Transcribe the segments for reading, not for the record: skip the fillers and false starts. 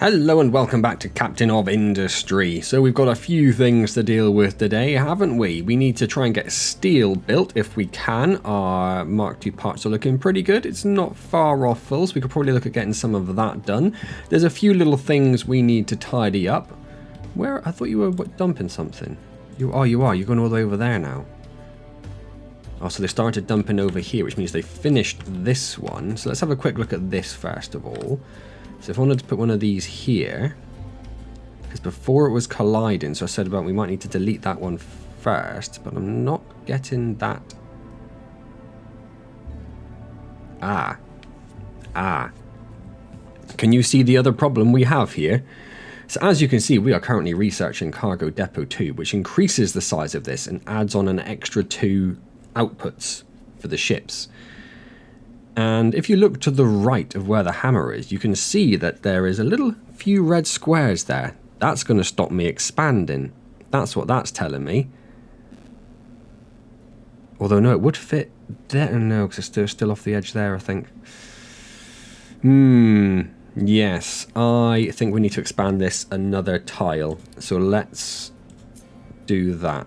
Hello and welcome back to Captain of Industry. So we've got a few things to deal with today, haven't we? We need to try and get steel built if we can. Our MK2 parts are looking pretty good. It's not far off full, so we could probably look at getting some of that done. There's a few little things we need to tidy up. Where? I thought you were dumping something. You are. You're going all the way over there now. Oh, so they started dumping over here, which means they finished this one. So let's have a quick look at this first of all. So if I wanted to put one of these here, because before it was colliding, so I said about we might need to delete that one first, but I'm not getting that. Can you see the other problem we have here? So as you can see, we are currently researching Cargo Depot 2, which increases the size of this and adds on an extra 2 outputs for the ships. And if you look to the right of where the hammer is, you can see that there is a little few red squares there. That's going to stop me expanding. That's what that's telling me. Although, no, it would fit there. No, because it's still off the edge there, I think. Yes, I think we need to expand this another tile. So let's do that.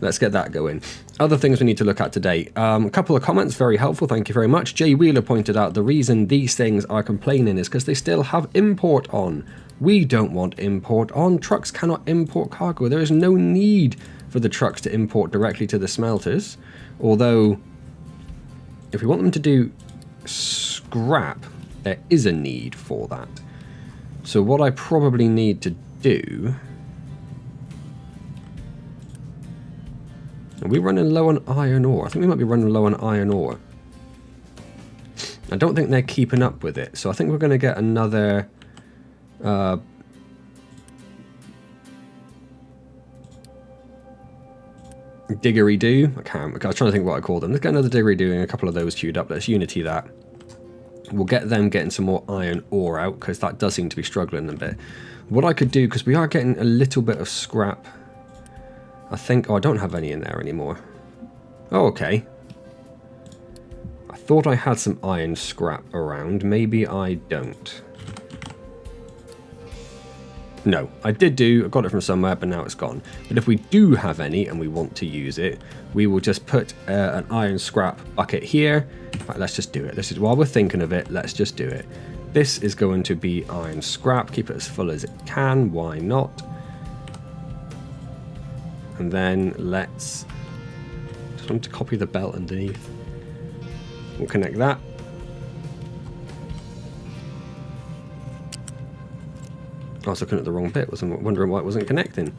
Let's get that going. Other things we need to look at today. A couple of comments, very helpful, thank you very much. Jay Wheeler pointed out the reason these things are complaining is because they still have import on. We don't want import on. Trucks cannot import cargo. There is no need for the trucks to import directly to the smelters. Although, if we want them to do scrap, there is a need for that. So what I probably need to do... Are we running low on iron ore? I think we might be running low on iron ore. I don't think they're keeping up with it, so I think we're going to get another... Diggery-doo? I was trying to think what I call them. Let's get another diggery-doo and a couple of those queued up. Let's unity that. We'll get them getting some more iron ore out, because that does seem to be struggling a bit. What I could do, because we are getting a little bit of scrap... I think... Oh, I don't have any in there anymore. Oh, okay. I thought I had some iron scrap around. Maybe I don't. No, I did do... I got it from somewhere, but now it's gone. But if we do have any and we want to use it, we will just put an iron scrap bucket here. Right, let's just do it. This is while we're thinking of it, let's just do it. This is going to be iron scrap. Keep it as full as it can. Why not? And then let's just want to copy the belt underneath. We'll connect that. I was looking at the wrong bit. Was wondering why it wasn't connecting.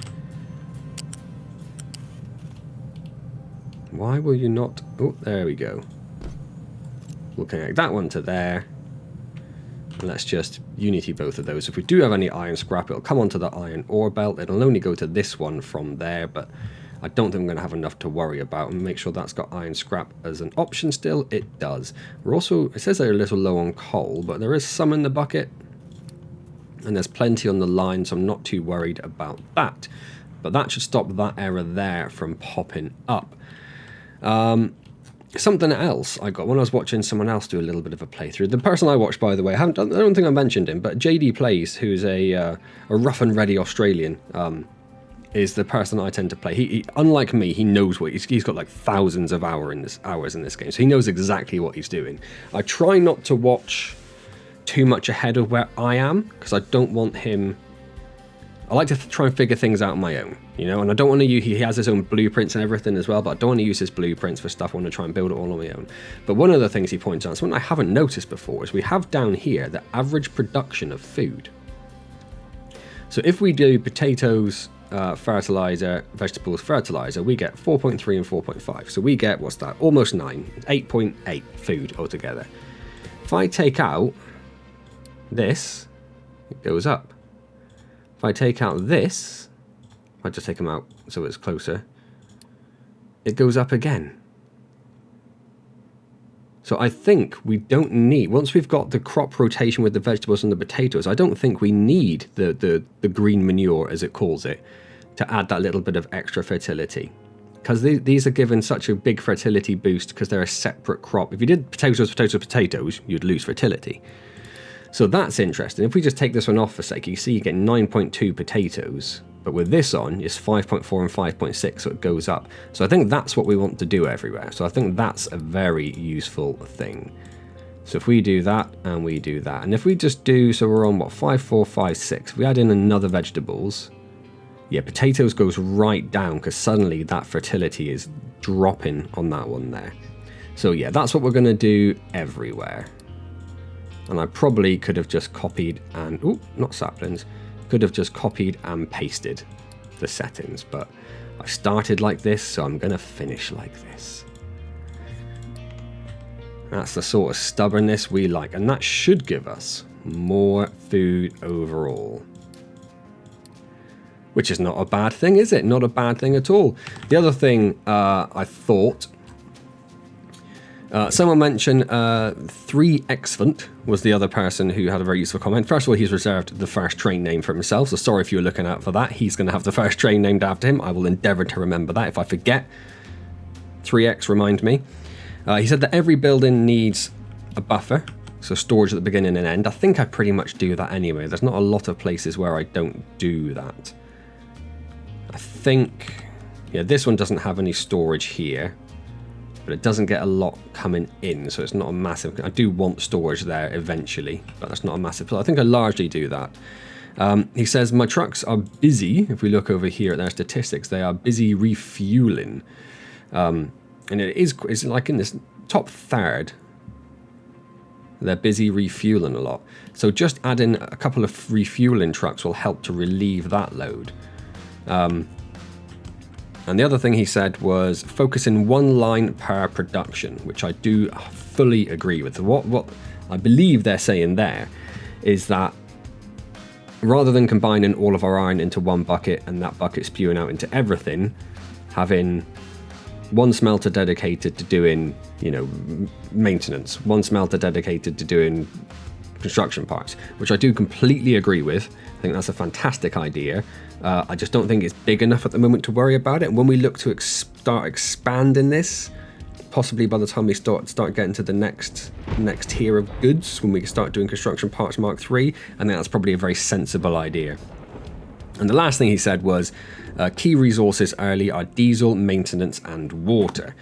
Why will you not? Oh, there we go. We'll connect that one to there. And let's just unity both of those. If we do have any iron scrap, it'll come onto the iron ore belt. It'll only go to this one from there, but I don't think I'm going to have enough to worry about. And make sure that's got iron scrap as an option still. It does. We're also, it says they're a little low on coal, but there is some in the bucket. And there's plenty on the line, so I'm not too worried about that. But that should stop that error there from popping up. Something else I got when I was watching someone else do a little bit of a playthrough. The person I watched, by the way, I don't think I mentioned him, but JD Plays, who's a rough and ready Australian, is the person I tend to play. He unlike me, he knows what he's got like thousands of hours in this game, so he knows exactly what he's doing. I try not to watch too much ahead of where I am because I don't want him. I like to try and figure things out on my own, you know, and I don't want to use, he has his own blueprints and everything as well, but I don't want to use his blueprints for stuff. I want to try and build it all on my own. But one of the things he points out, something I haven't noticed before, is we have down here the average production of food. So if we do potatoes, fertilizer, vegetables, fertilizer, we get 4.3 and 4.5. So we get, what's that? Almost 9, 8.8 food altogether. If I take out this, it goes up. If I take out this, if I just take them out so it's closer, it goes up again. So I think we don't need, once we've got the crop rotation with the vegetables and the potatoes, I don't think we need the green manure, as it calls it, to add that little bit of extra fertility. because these are given such a big fertility boost because they're a separate crop. If you did potatoes, potatoes, potatoes, you'd lose fertility. So that's interesting. If we just take this one off for a sec, you see you get 9.2 potatoes. But with this on, it's 5.4 and 5.6, so it goes up. So I think that's what we want to do everywhere. So I think that's a very useful thing. So if we do that, and we do that, and if we just do, so we're on what, 5, 4, 5, 6. If we add in another vegetables, yeah, potatoes goes right down because suddenly that fertility is dropping on that one there. So yeah, that's what we're going to do everywhere. And I probably could have just copied and, ooh, not saplings, could have just copied and pasted the settings, but I started like this, so I'm going to finish like this. That's the sort of stubbornness we like, and that should give us more food overall. Which is not a bad thing, is it? Not a bad thing at all. The other thing I thought, someone mentioned 3xfant was the other person who had a very useful comment. First of all, he's reserved the first train name for himself, so sorry if you were looking out for that. He's going to have the first train named after him. I will endeavour to remember that. If I forget, 3x, remind me. He said that every building needs a buffer, so storage at the beginning and end. I think I pretty much do that anyway. There's not a lot of places where I don't do that. I think, yeah, this one doesn't have any storage here, but it doesn't get a lot coming in, so it's not a massive. I do want storage there eventually, but that's not a massive. So I think I largely do that. He says, my trucks are busy. If we look over here at their statistics, they are busy refueling. And it's like in this top third, they're busy refueling a lot. So just adding a couple of refueling trucks will help to relieve that load. And the other thing he said was focus in one line per production, which I do fully agree with. What I believe they're saying there is that rather than combining all of our iron into one bucket and that bucket spewing out into everything, having one smelter dedicated to doing, you know, maintenance, one smelter dedicated to doing construction parts, which I do completely agree with. I think that's a fantastic idea. I just don't think it's big enough at the moment to worry about it. And when we look to start expanding this, possibly by the time we start getting to the next tier of goods, when we start doing construction parts Mark III, I think that's probably a very sensible idea. And the last thing he said was key resources early are diesel, maintenance, and water.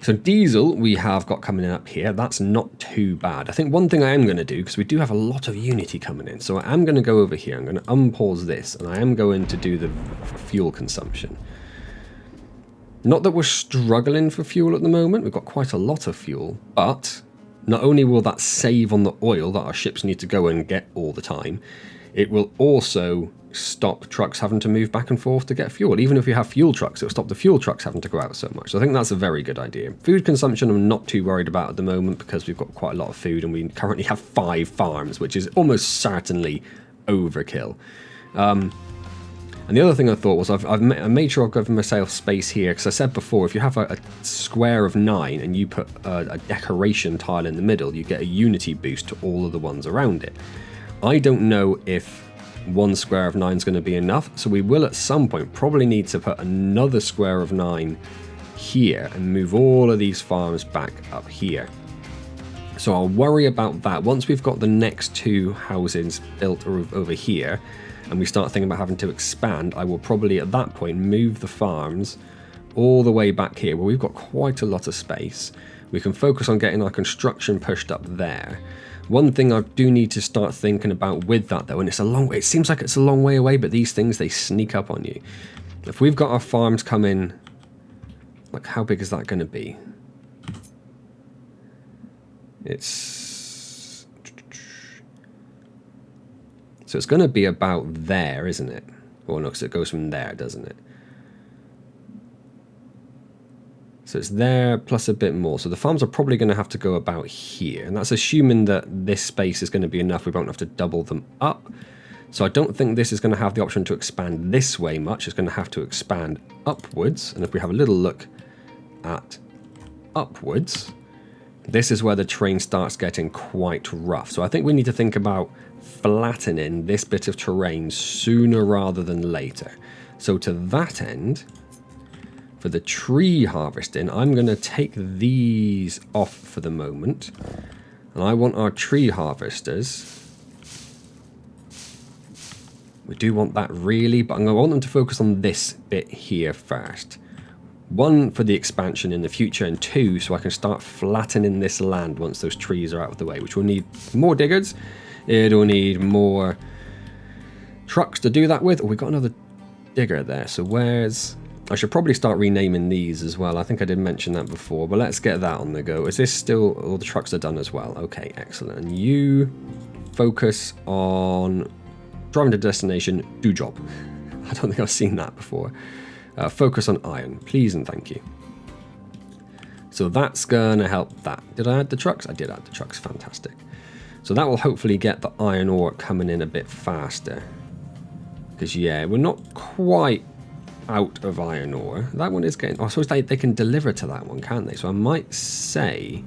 So diesel we have got coming up here. That's not too bad. I think one thing I am going to do, because we do have a lot of Unity coming in, so I am going to go over here. I'm going to unpause this, and I am going to do the fuel consumption. Not that we're struggling for fuel at the moment. We've got quite a lot of fuel, but not only will that save on the oil that our ships need to go and get all the time, it will also stop trucks having to move back and forth to get fuel. Even if you have fuel trucks, it'll stop the fuel trucks having to go out so much. So I think that's a very good idea. Food consumption I'm not too worried about at the moment because we've got quite a lot of food and we currently have 5 farms, which is almost certainly overkill. And the other thing I thought was I made sure I've given myself space here, because I said before, if you have a square of 9 and you put a decoration tile in the middle, you get a Unity boost to all of the ones around it. I don't know if 1 square of 9 is going to be enough, so we will at some point probably need to put another square of 9 here and move all of these farms back up here. So I'll worry about that once we've got the next 2 houses built over here and we start thinking about having to expand. I will probably at that point move the farms all the way back here where we've got quite a lot of space. We can focus on getting our construction pushed up there. One thing I do need to start thinking about with that though, and it's a long way, it seems like it's a long way away, but these things, they sneak up on you. If we've got our farms come in, like how big is that going to be? So it's going to be about there, isn't it? Or no, because it goes from there, doesn't it? So it's there plus a bit more. So the farms are probably going to have to go about here. And that's assuming that this space is going to be enough. We won't have to double them up. So I don't think this is going to have the option to expand this way much. It's going to have to expand upwards. And if we have a little look at upwards, this is where the terrain starts getting quite rough. So I think we need to think about flattening this bit of terrain sooner rather than later. So to that end, For the tree harvesting, I'm going to take these off for the moment. And I want our tree harvesters. We do want that really, but I want them to focus on this bit here first. 1, for the expansion in the future, and 2, so I can start flattening this land once those trees are out of the way, which will need more diggers. It'll need more trucks to do that with. Oh, we got another digger there, so where's... I should probably start renaming these as well. I think I did mention that before, but let's get that on the go. Is this still... all the trucks are done as well. Okay, excellent. And you focus on driving to destination, do job. I don't think I've seen that before. Focus on iron, please and thank you. So that's going to help that. Did I add the trucks? I did add the trucks, fantastic. So that will hopefully get the iron ore coming in a bit faster. Because, yeah, we're not quite out of iron ore. That one is getting... oh, I suppose they can deliver to that one, can't they? So I might say...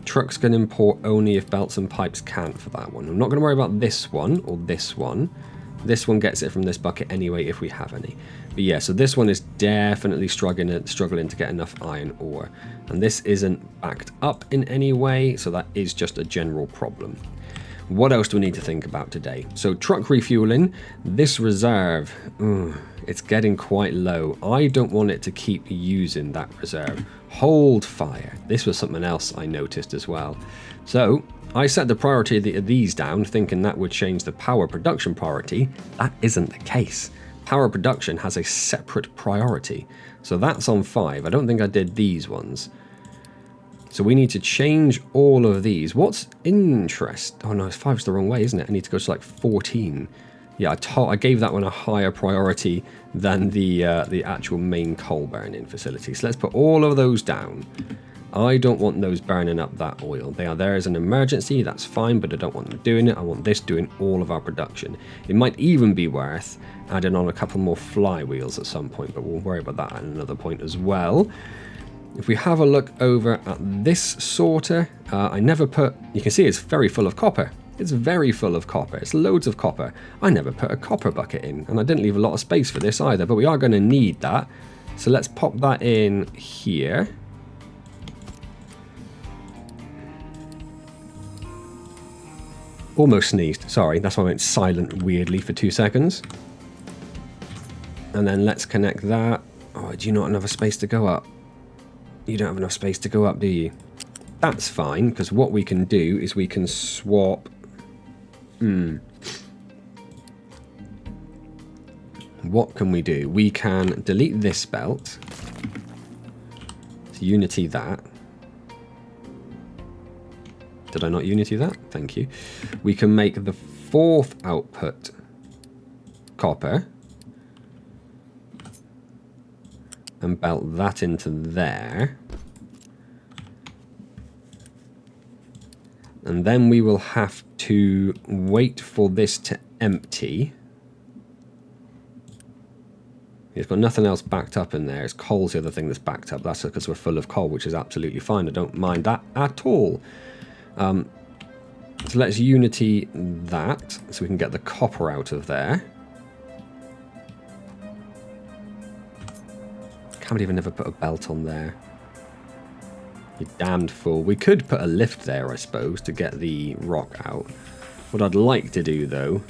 trucks can import only if belts and pipes can't for that one. I'm not going to worry about this one or this one. This one gets it from this bucket anyway if we have any. But yeah, so this one is definitely struggling to get enough iron ore. And this isn't backed up in any way, so that is just a general problem. What else do we need to think about today? So truck refueling, this reserve, it's getting quite low. I don't want it to keep using that reserve. Hold fire. This was something else I noticed as well. So I set the priority of these down thinking that would change the power production priority. That isn't the case. Power production has a separate priority. So that's on 5. I don't think I did these ones. So we need to change all of these. What's interest? Oh no, 5's the wrong way, isn't it? I need to go to like 14. Yeah, I gave that one a higher priority than the actual main coal burning facility. So let's put all of those down. I don't want those burning up that oil. They are there as an emergency, that's fine, but I don't want them doing it. I want this doing all of our production. It might even be worth adding on a couple more flywheels at some point, but we'll worry about that at another point as well. If we have a look over at this sorter, I never put... you can see it's very full of copper. It's very full of copper. It's loads of copper. I never put a copper bucket in, and I didn't leave a lot of space for this either, but we are going to need that. So let's pop that in here. Almost sneezed. Sorry, that's why I went silent weirdly for 2 seconds. And then let's connect that. Oh, do you not have enough space to go up? You don't have enough space to go up, do you? That's fine, because what we can do is we can swap... What can we do? We can delete this belt. So unity that. Did I not unity that? Thank you. We can make the 4th output copper. And belt that into there. And then we will have to wait for this to empty. It's got nothing else backed up in there. It's coal's the other thing that's backed up. That's because we're full of coal, which is absolutely fine. I don't mind that at all. So let's unity that so we can get the copper out of there. Can't believe I never put a belt on there. You damned fool. We could put a lift there, I suppose, to get the rock out. What I'd like to do, though,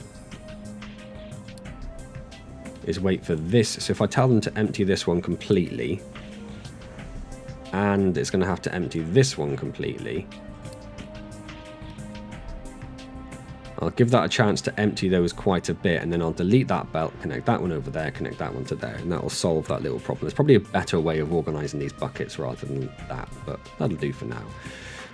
is wait for this. So if I tell them to empty this one completely, and it's going to have to empty this one completely, I'll give that a chance to empty those quite a bit, and then I'll delete that belt, connect that one over there, connect that one to there, and that will solve that little problem. There's probably a better way of organising these buckets rather than that, but that'll do for now.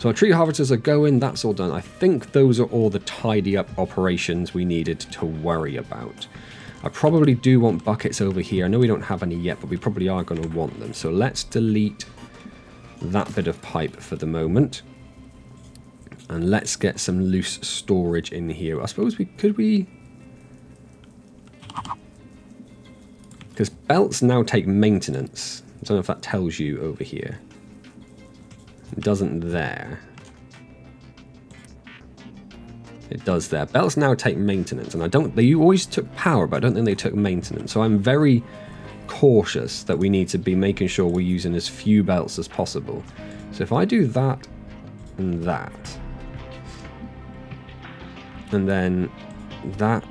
So our tree harvesters are going, that's all done. I think those are all the tidy up operations we needed to worry about. I probably do want buckets over here. I know we don't have any yet, but we probably are going to want them. So let's delete that bit of pipe for the moment. And let's get some loose storage in here. I suppose could we... Because belts now take maintenance. I don't know if that tells you over here. It doesn't there. It does there. Belts now take maintenance, and they always took power, but I don't think they took maintenance. So I'm very cautious that we need to be making sure we're using as few belts as possible. So if I do that and that, and then that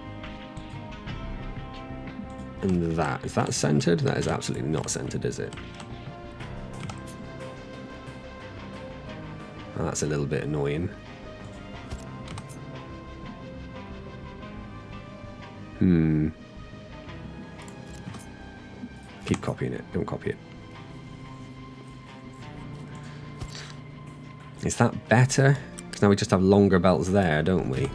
and that, is that centered? That is absolutely not centered, is it? Oh, that's a little bit annoying. Keep copying it. Don't copy it. Is that better? Because now we just have longer belts there, don't we?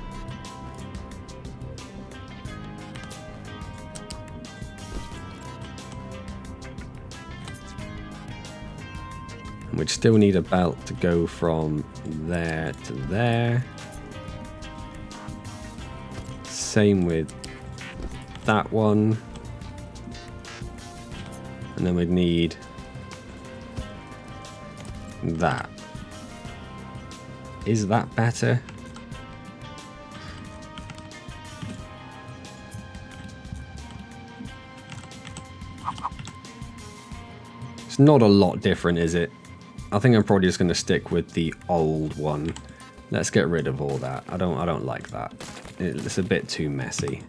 And we'd still need a belt to go from there to there. Same with that one. And then we'd need that. Is that better? It's not a lot different, is it? I think I'm probably just going to stick with the old one. Let's get rid of all that. I don't like that. It's a bit too messy.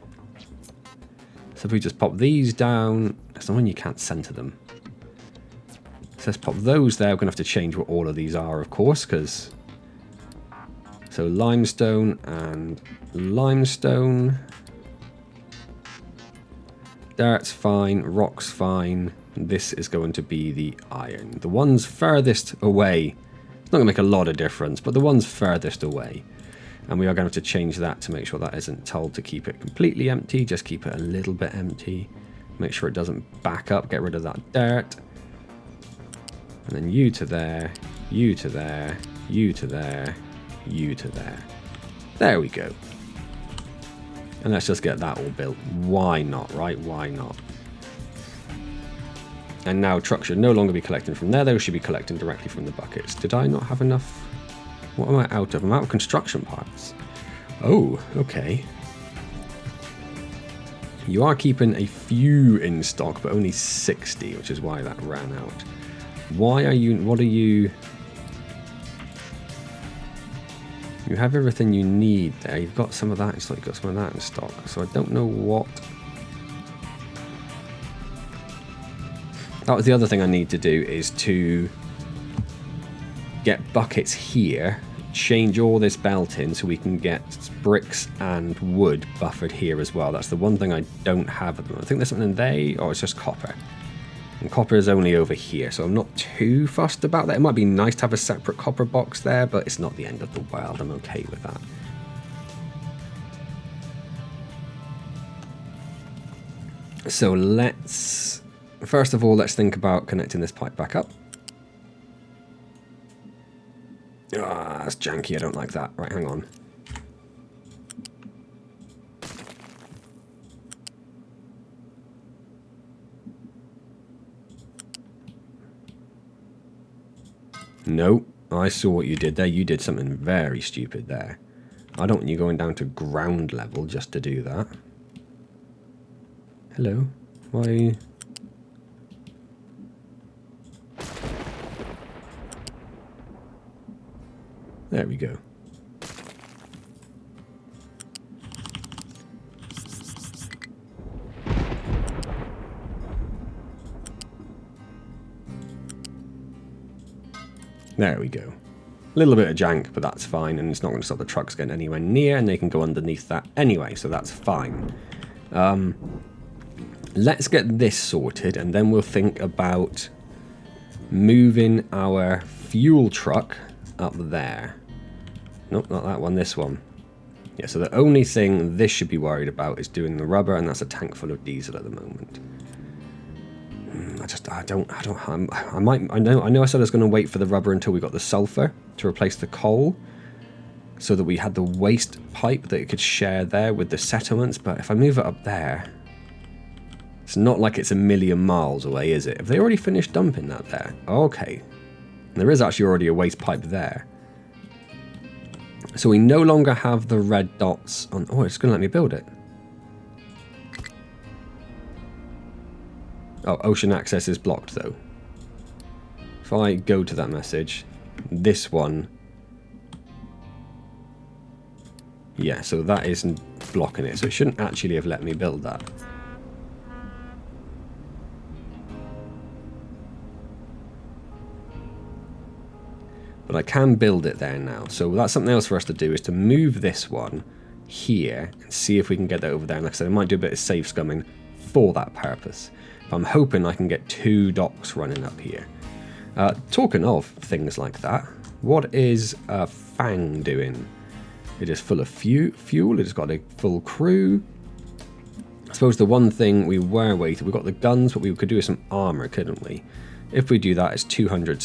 So if we just pop these down, that's the one you can't center them. So let's pop those there. We're going to have to change what all of these are, of course, because... So limestone and limestone. Dirt's fine, rock's fine. This is going to be the iron. The ones furthest away, it's not going to make a lot of difference, but the ones furthest away. And we are going to have to change that to make sure that isn't told to keep it completely empty. Just keep it a little bit empty. Make sure it doesn't back up. Get rid of that dirt. And then you to there, you to there, you to there, you to there. There we go. And let's just get that all built. Why not, right? Why not? And now trucks should no longer be collecting from there. They should be collecting directly from the buckets. Did I not have enough? What am I out of? I'm out of construction parts. Oh, okay. You are keeping a few in stock, but only 60, which is why that ran out. Why are you... What are you... You have everything you need there. You've got some of that in stock. You've got some of that in stock. So I don't know what... That was the other thing I need to do, is to get buckets here, change all this belt in so we can get bricks and wood buffered here as well. That's the one thing I don't have at the moment. I think there's something in there, or it's just copper. And copper is only over here, so I'm not too fussed about that. It might be nice to have a separate copper box there, but it's not the end of the world. I'm okay with that. So let's... First of all, let's think about connecting this pipe back up. Ah, that's janky. I don't like that. Right, hang on. No, I saw what you did there. You did something very stupid there. I don't want you going down to ground level just to do that. Hello? Why are you... There we go. There we go. A little bit of jank, but that's fine, and it's not going to stop the trucks getting anywhere near, and they can go underneath that anyway, so that's fine. Let's get this sorted, and then we'll think about moving our fuel truck up there. Nope, not that one, this one. Yeah, so the only thing this should be worried about is doing the rubber, and that's a tank full of diesel at the moment. I know I said I was going to wait for the rubber until we got the sulfur to replace the coal, so that we had the waste pipe that it could share there with the settlements, but if I move it up there, it's not like it's a million miles away, is it? Have they already finished dumping that there? Okay. There is actually already a waste pipe there. So we no longer have the red dots on... Oh, it's going to let me build it. Oh, ocean access is blocked though. If I go to that message, this one, yeah, so that isn't blocking it, so it shouldn't actually have let me build that. But I can build it there now, so that's something else for us to do, is to move this one here and see if we can get that over there. And like I said, I might do a bit of safe scumming for that purpose. But I'm hoping I can get 2 docks running up here. Talking of things like that, what is Fang doing? It is full of fuel, it's got a full crew. I suppose the one thing we were waiting, we've got the guns, but we could do with some armor, couldn't we? If we do that, it's 200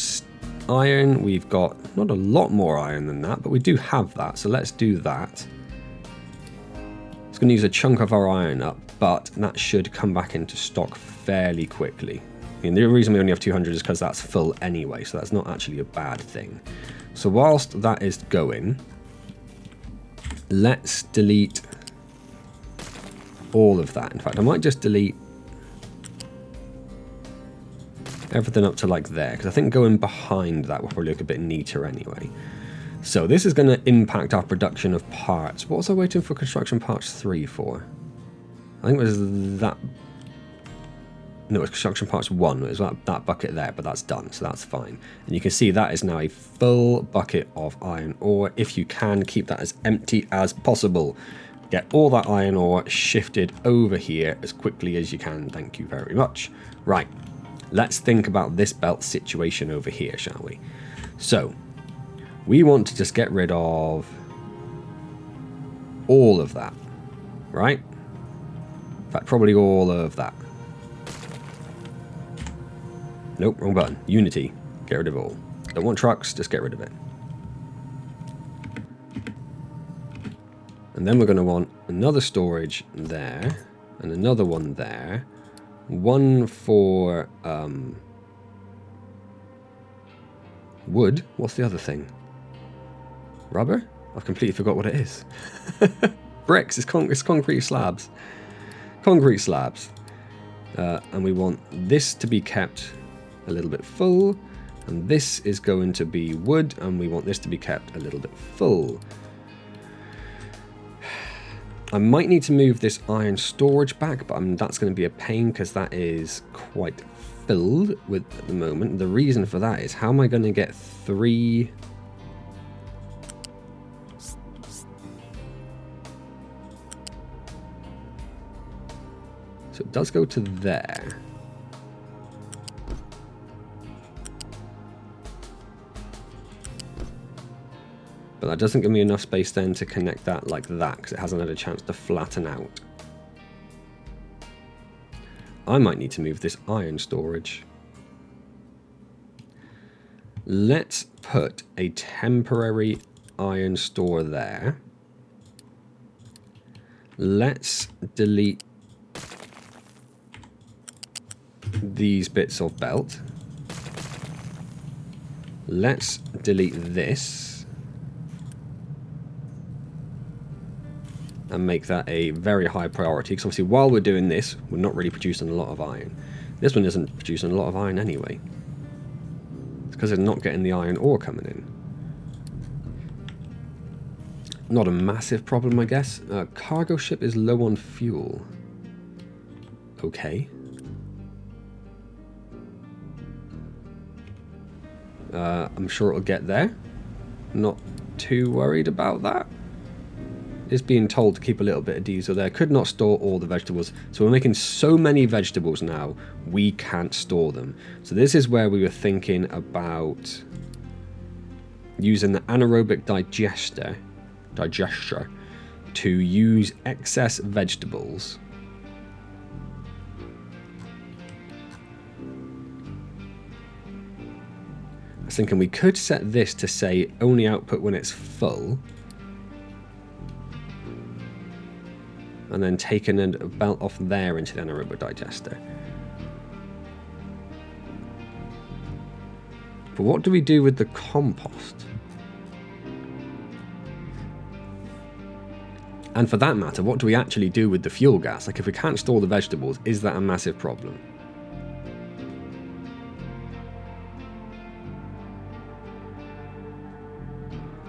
iron. We've got not a lot more iron than that, but we do have that, so let's do that. It's going to use a chunk of our iron up, but that should come back into stock fairly quickly. And the reason we only have 200 is because that's full anyway, so that's not actually a bad thing. So whilst that is going, let's delete all of that. In fact, I might just delete everything up to like there, because I think going behind that will probably look a bit neater anyway. So this is going to impact our production of parts. What was I waiting for construction parts 3 for? I think it was that. No, it's construction parts 1. It was that bucket there, but that's done, so that's fine. And you can see that is now a full bucket of iron ore. If you can, keep that as empty as possible. Get all that iron ore shifted over here as quickly as you can. Thank you very much. Right, let's think about this belt situation over here, shall we? So, we want to just get rid of all of that, right? In fact, probably all of that. Nope, wrong button. Unity. Get rid of all. Don't want trucks, just get rid of it. And then we're going to want another storage there, and another one there. One for wood. What's the other thing? Rubber? I've completely forgot what it is. Bricks. It's concrete slabs. Concrete slabs. And we want this to be kept a little bit full, and this is going to be wood, and we want this to be kept a little bit full. I might need to move this iron storage back, but that's going to be a pain because that is quite filled with at the moment. The reason for that is, how am I going to get 3... So it does go to there. But that doesn't give me enough space then to connect that like that, because it hasn't had a chance to flatten out. I might need to move this iron storage. Let's put a temporary iron store there. Let's delete these bits of belt. Let's delete this. And make that a very high priority, because obviously while we're doing this, we're not really producing a lot of iron. This one isn't producing a lot of iron anyway. It's because it's not getting the iron ore coming in. Not a massive problem, I guess. Cargo ship is low on fuel. Okay. I'm sure it'll get there. Not too worried about that. Is being told to keep a little bit of diesel there. Could not store all the vegetables. So we're making so many vegetables now, we can't store them. So this is where we were thinking about using the anaerobic digester to use excess vegetables. I was thinking we could set this to say only output when it's full. And then taking a belt off there into the anaerobic digester. But what do we do with the compost? And for that matter, what do we actually do with the fuel gas? Like, if we can't store the vegetables, is that a massive problem?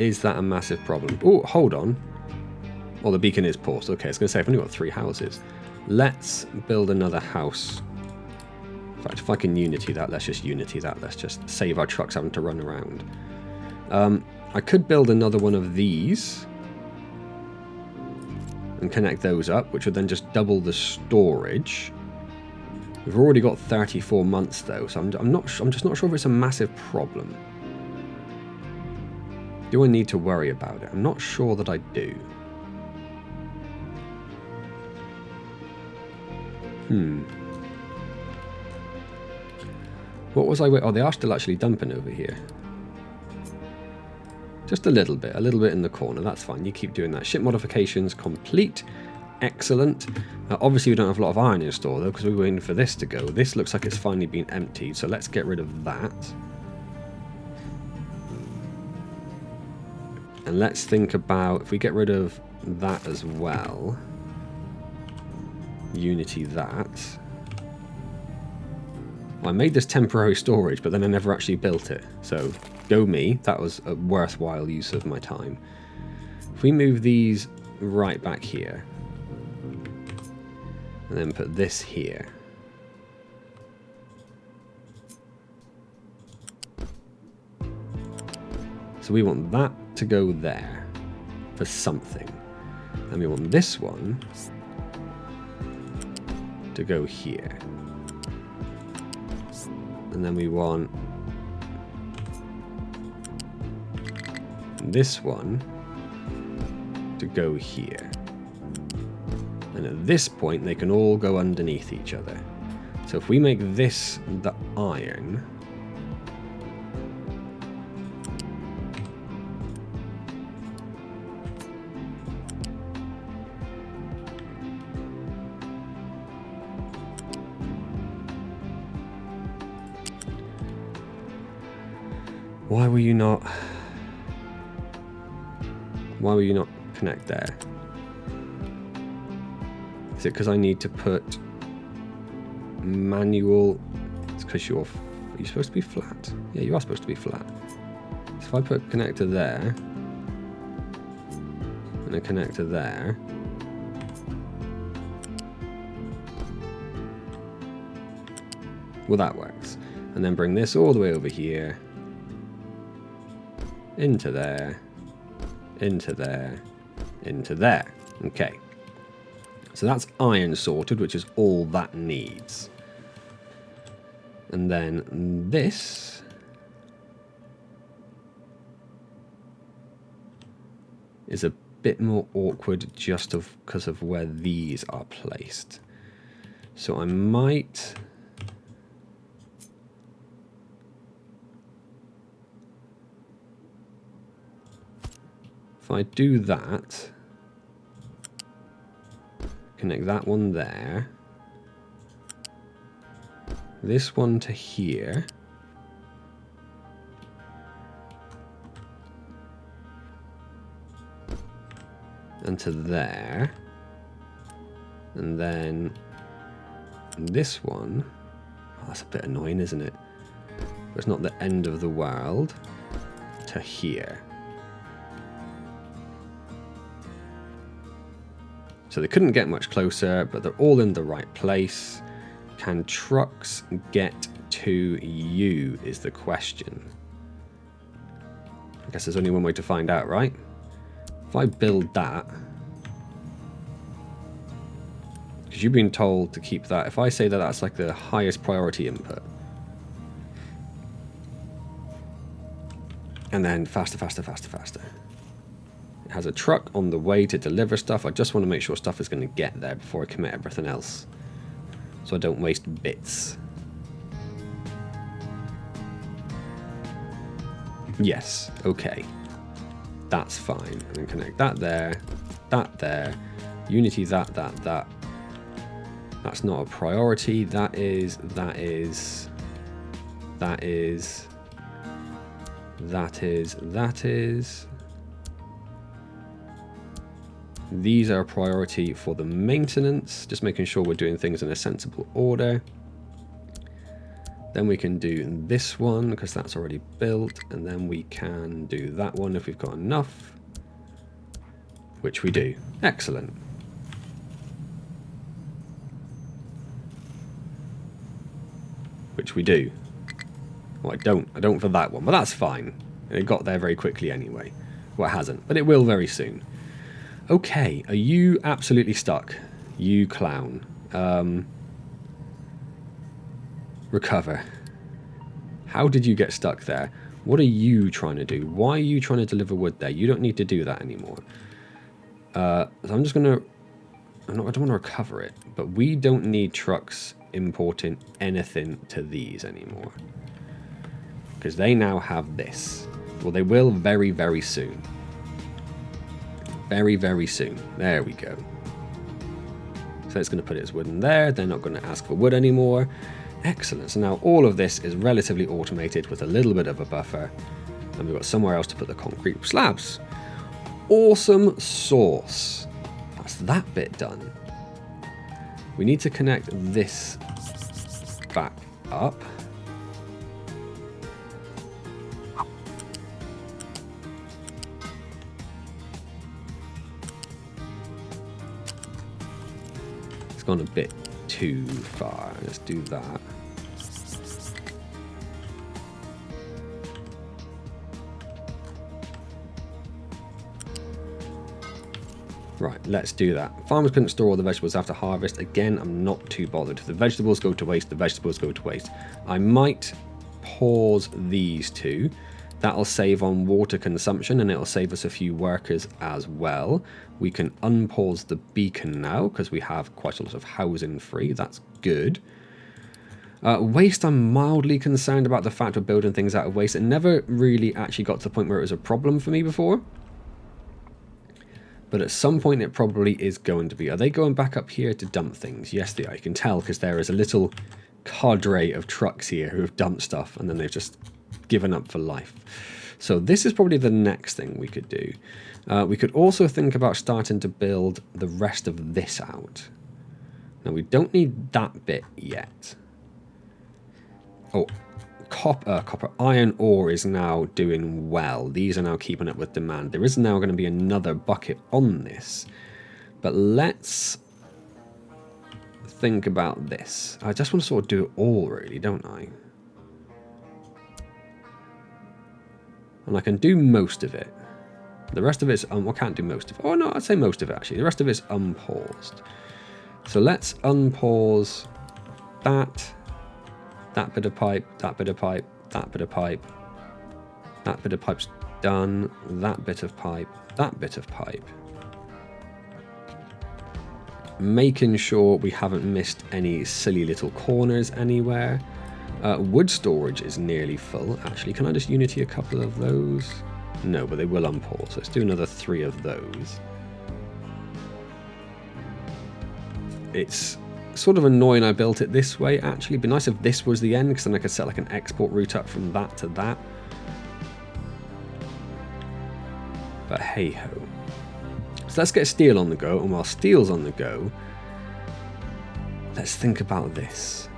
Is that a massive problem? Oh, hold on. Well, the beacon is paused. Okay, I was going to say, I've only got 3 houses. Let's build another house. In fact, if I can unity that, let's just unity that. Let's just save our trucks having to run around. I could build another one of these and connect those up, which would then just double the storage. We've already got 34 months though, so I'm just not sure if it's a massive problem. Do I need to worry about it? I'm not sure that I do. What was I waiting? Oh, they are still actually dumping over here. Just a little bit in the corner. That's fine. You keep doing that. Ship modifications complete. Excellent. Obviously, we don't have a lot of iron in store, though, because we're waiting for this to go. This looks like it's finally been emptied, so let's get rid of that. And let's think about, if we get rid of that as well, unity that. I made this temporary storage, but then I never actually built it. So, go me. That was a worthwhile use of my time. If we move these right back here, and then put this here. So we want that to go there for something. And we want this one to go here. And then we want this one to go here. And at this point, they can all go underneath each other. So if we make this the iron, why will you not connect there? Is it because I need to put manual? It's because are you supposed to be flat? Yeah, you are supposed to be flat. So if I put connector there and a connector there, well, that works. And then bring this all the way over here, into there, into there, into there. Okay. So that's iron sorted, which is all that needs. And then this is a bit more awkward just because of where these are placed. So I might... if I do that, connect that one there, this one to here, and to there, and then this one, oh, that's a bit annoying, isn't it? But it's not the end of the world, to here. So they couldn't get much closer, but they're all in the right place. Can trucks get to you is the question. I guess there's only one way to find out, right? If I build that, because you've been told to keep that, if I say that that's like the highest priority input, and then faster, faster, faster, faster. It has a truck on the way to deliver stuff. I just want to make sure stuff is going to get there before I commit everything else, so I don't waste bits. Yes, okay. That's fine. And then connect that there, unity that. That's not a priority. That is. These are a priority for the maintenance, just making sure we're doing things in a sensible order. Then we can do this one because that's already built, and then we can do that one if we've got enough, which we do. Excellent. Which we do. Well, I don't for that one, but that's fine. It got there very quickly anyway. Well, it hasn't, but it will very soon. Okay, are you absolutely stuck? You clown. Recover. How did you get stuck there? What are you trying to do? Why are you trying to deliver wood there? You don't need to do that anymore. So I'm just going to... I don't want to recover it, but we don't need trucks importing anything to these anymore. Because they now have this. Well, they will very, very soon. Very, very soon. There we go. So it's going to put its wood in there. They're not going to ask for wood anymore. Excellent. So now all of this is relatively automated with a little bit of a buffer. And we've got somewhere else to put the concrete slabs. Awesome sauce. That's that bit done. We need to connect this back up. It's gone a bit too far. Let's do that. Right, let's do that. Farmers couldn't store all the vegetables after harvest. Again, I'm not too bothered. If the vegetables go to waste, the vegetables go to waste. I might pause these two. That'll save on water consumption and it'll save us a few workers as well. We can unpause the beacon now because we have quite a lot of housing free. That's good. Waste, I'm mildly concerned about the fact of building things out of waste. It never really actually got to the point where it was a problem for me before. But at some point it probably is going to be. Are they going back up here to dump things? Yes, they are. You can tell because there is a little cadre of trucks here who have dumped stuff and then they've just given up for life. So this is probably the next thing we could do. We could also think about starting to build the rest of this out. Now we don't need that bit yet. Oh, copper iron ore is now doing well. These are now keeping up with demand. There is now going to be another bucket on this. But let's think about this. I just want to sort of do it all really, don't I? And I can do most of it. The rest of it's... I can't do most of it. Oh, no, I'd say most of it, actually. The rest of it's unpaused. So let's unpause that. That bit of pipe, that bit of pipe, that bit of pipe. That bit of pipe's done. That bit of pipe, that bit of pipe. Making sure we haven't missed any silly little corners anywhere. Wood storage is nearly full. Actually, can I just unity a couple of those? No, but they will unpause. Let's do another 3 of those. It's sort of annoying I built it this way, actually. It'd be nice if this was the end, because then I could set like an export route up from that to that. But hey-ho. So let's get steel on the go, and while steel's on the go, let's think about this.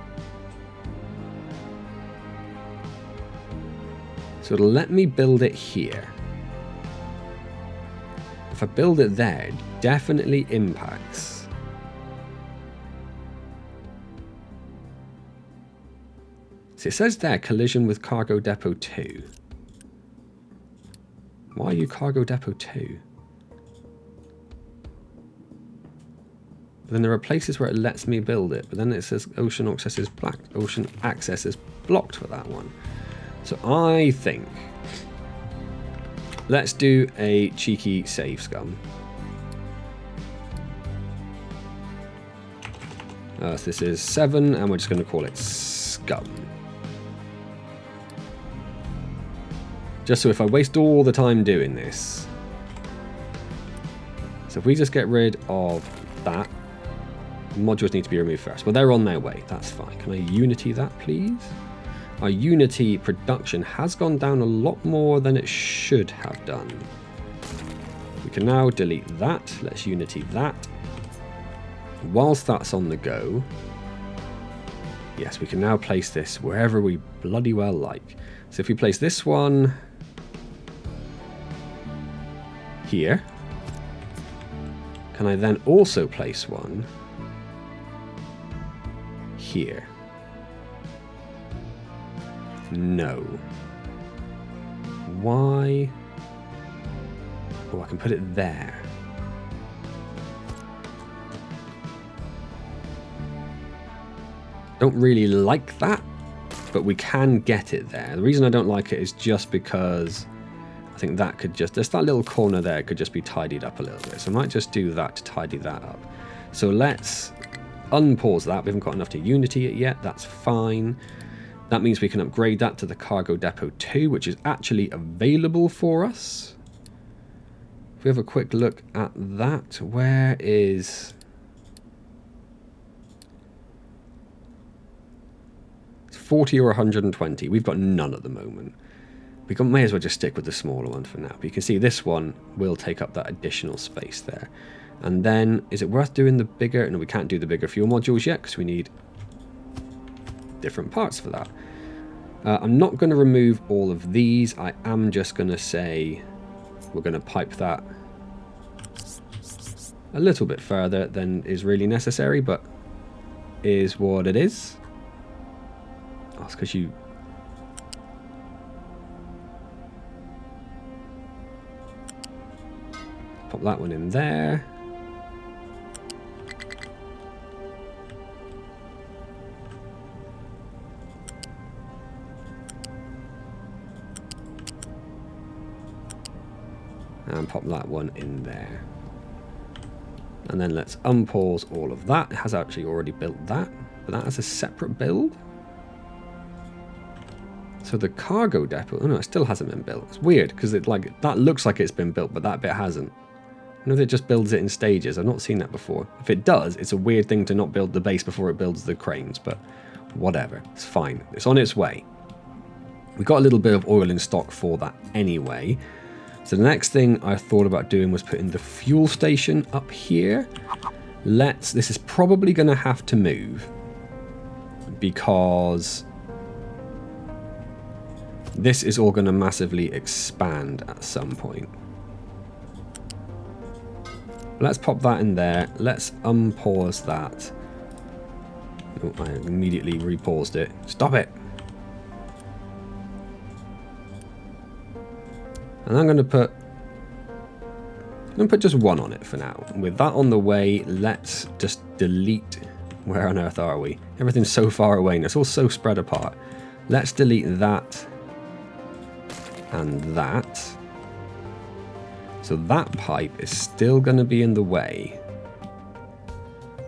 So it'll let me build it here. If I build it there, it definitely impacts. So it says there, collision with cargo depot 2. Why are you cargo depot 2? But then there are places where it lets me build it, but then it says ocean access is blocked for that one. So I think let's do a cheeky save scum. So this is 7, and we're just going to call it scum. Just so if I waste all the time doing this. So if we just get rid of that, modules need to be removed first. Well, they're on their way. That's fine. Can I unity that, please? Our unity production has gone down a lot more than it should have done. We can now delete that. Let's unity that. Whilst that's on the go, Yes, we can now place this wherever we bloody well like. So if we place this one here, can I then also place one here? No. Why? Oh, I can put it there. Don't really like that, but we can get it there. The reason I don't like it is just because I think that could just, there's that little corner there, could just be tidied up a little bit. So I might just do that to tidy that up. So let's unpause that. We haven't got enough to Unity it yet. That's fine. That means we can upgrade that to the Cargo Depot 2, which is actually available for us. If we have a quick look at that, where is... 40 or 120. We've got none at the moment. We may as well just stick with the smaller one for now. But you can see this one will take up that additional space there. And then, is it worth doing the bigger? No, we can't do the bigger fuel modules yet because we need different parts for that. I'm not going to remove all of these. I am just going to say we're going to pipe that a little bit further than is really necessary, but is what it is. Oh, it's because you... Pop that one in there. And pop that one in there. And then let's unpause all of that. It has actually already built that, but that has a separate build. So the cargo depot, oh no, it still hasn't been built. It's weird because it like that looks like it's been built, but that bit hasn't. I wonder if it just builds it in stages. I've not seen that before. If it does, it's a weird thing to not build the base before it builds the cranes, but whatever. It's fine. It's on its way. We got a little bit of oil in stock for that anyway. So the next thing I thought about doing was putting the fuel station up here. This is probably going to have to move because this is all going to massively expand at some point. Let's pop that in there. Let's unpause that. Oh, I immediately repaused it. Stop it. And I'm going to put just one on it for now. And with that on the way, let's just delete. Where on earth are we? Everything's so far away and it's all so spread apart. Let's delete that and that. So that pipe is still going to be in the way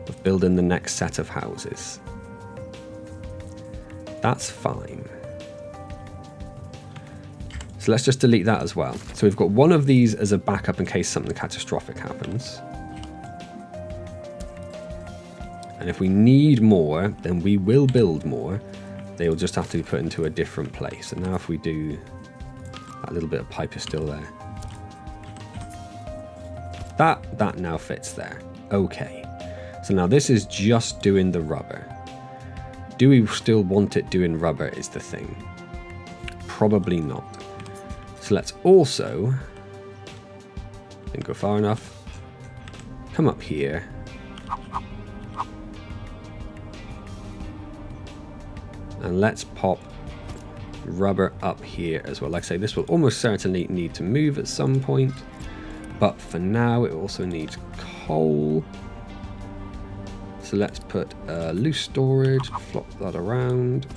of building the next set of houses. That's fine. So let's just delete that as well. So we've got one of these as a backup in case something catastrophic happens. And if we need more, then we will build more. They will just have to be put into a different place. And now if we do, that little bit of pipe is still there. That now fits there. Okay. So now this is just doing the rubber. Do we still want it doing rubber is the thing. Probably not. So let's also, didn't go far enough, come up here. And let's pop rubber up here as well. Like I say, this will almost certainly need to move at some point. But for now, it also needs coal. So let's put loose storage, flop that around.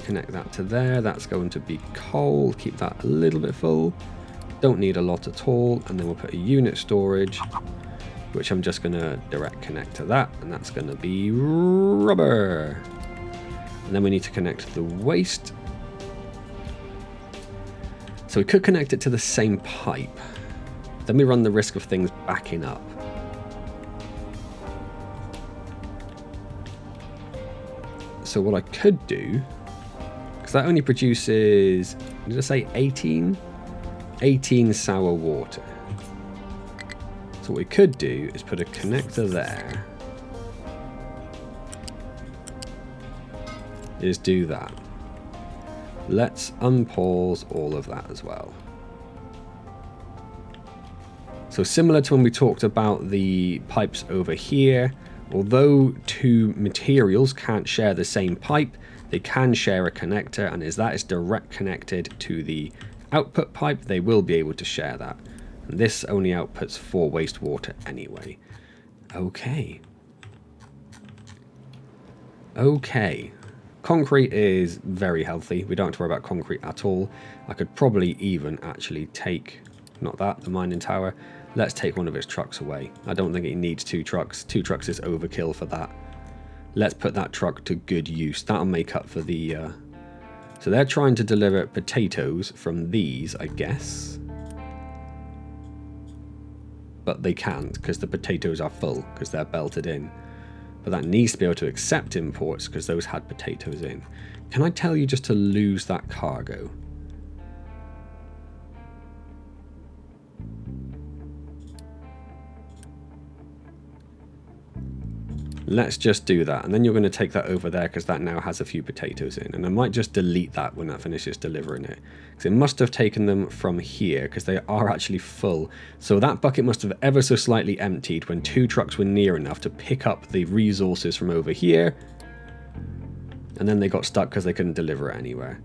Connect that to there. That's going to be coal. Keep that a little bit full. Don't need a lot at all. And then we'll put a unit storage, which I'm just going to direct connect to that. And that's going to be rubber. And then we need to connect the waste. So we could connect it to the same pipe. Then we run the risk of things backing up. So what I could do, because that only produces, did I say 18? 18 sour water. So what we could do is put a connector there. is do that. Let's unpause all of that as well. So similar to when we talked about the pipes over here, although two materials can't share the same pipe, they can share a connector, and as that is direct connected to the output pipe, they will be able to share that. And this only outputs 4 wastewater anyway. Okay. Okay. Concrete is very healthy. We don't have to worry about concrete at all. I could probably even actually take, not that, the mining tower. Let's take one of its trucks away. I don't think it needs 2 trucks. 2 trucks is overkill for that. Let's put that truck to good use. That'll make up for the... So they're trying to deliver potatoes from these, I guess. But they can't because the potatoes are full because they're belted in. But that needs to be able to accept imports because those had potatoes in. Can I tell you just to lose that cargo? Let's just do that, and then you're going to take that over there because that now has a few potatoes in, and I might just delete that when that finishes delivering it, because it must have taken them from here because they are actually full. So that bucket must have ever so slightly emptied when 2 trucks were near enough to pick up the resources from over here, and then they got stuck because they couldn't deliver it anywhere.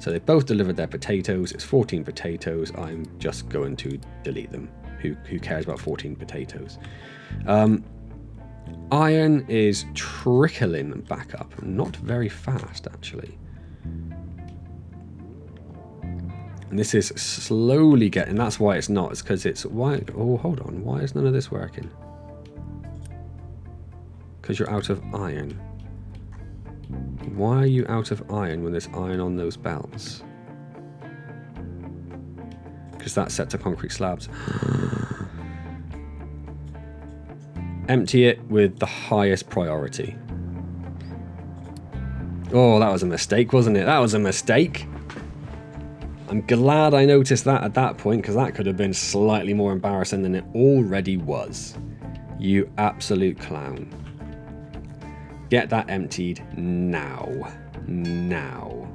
So they both delivered their potatoes. It's 14 potatoes. I'm just going to delete them. Who cares about 14 potatoes? Iron is trickling back up, not very fast actually. And this is slowly getting, that's why it's not, it's because it's, why, oh hold on, why is none of this working? Because you're out of iron. Why are you out of iron when there's iron on those belts? Because that's set to concrete slabs. Empty it with the highest priority. Oh, that was a mistake, wasn't it? That was a mistake. I'm glad I noticed that at that point, because that could have been slightly more embarrassing than it already was. You absolute clown. Get that emptied now. Now.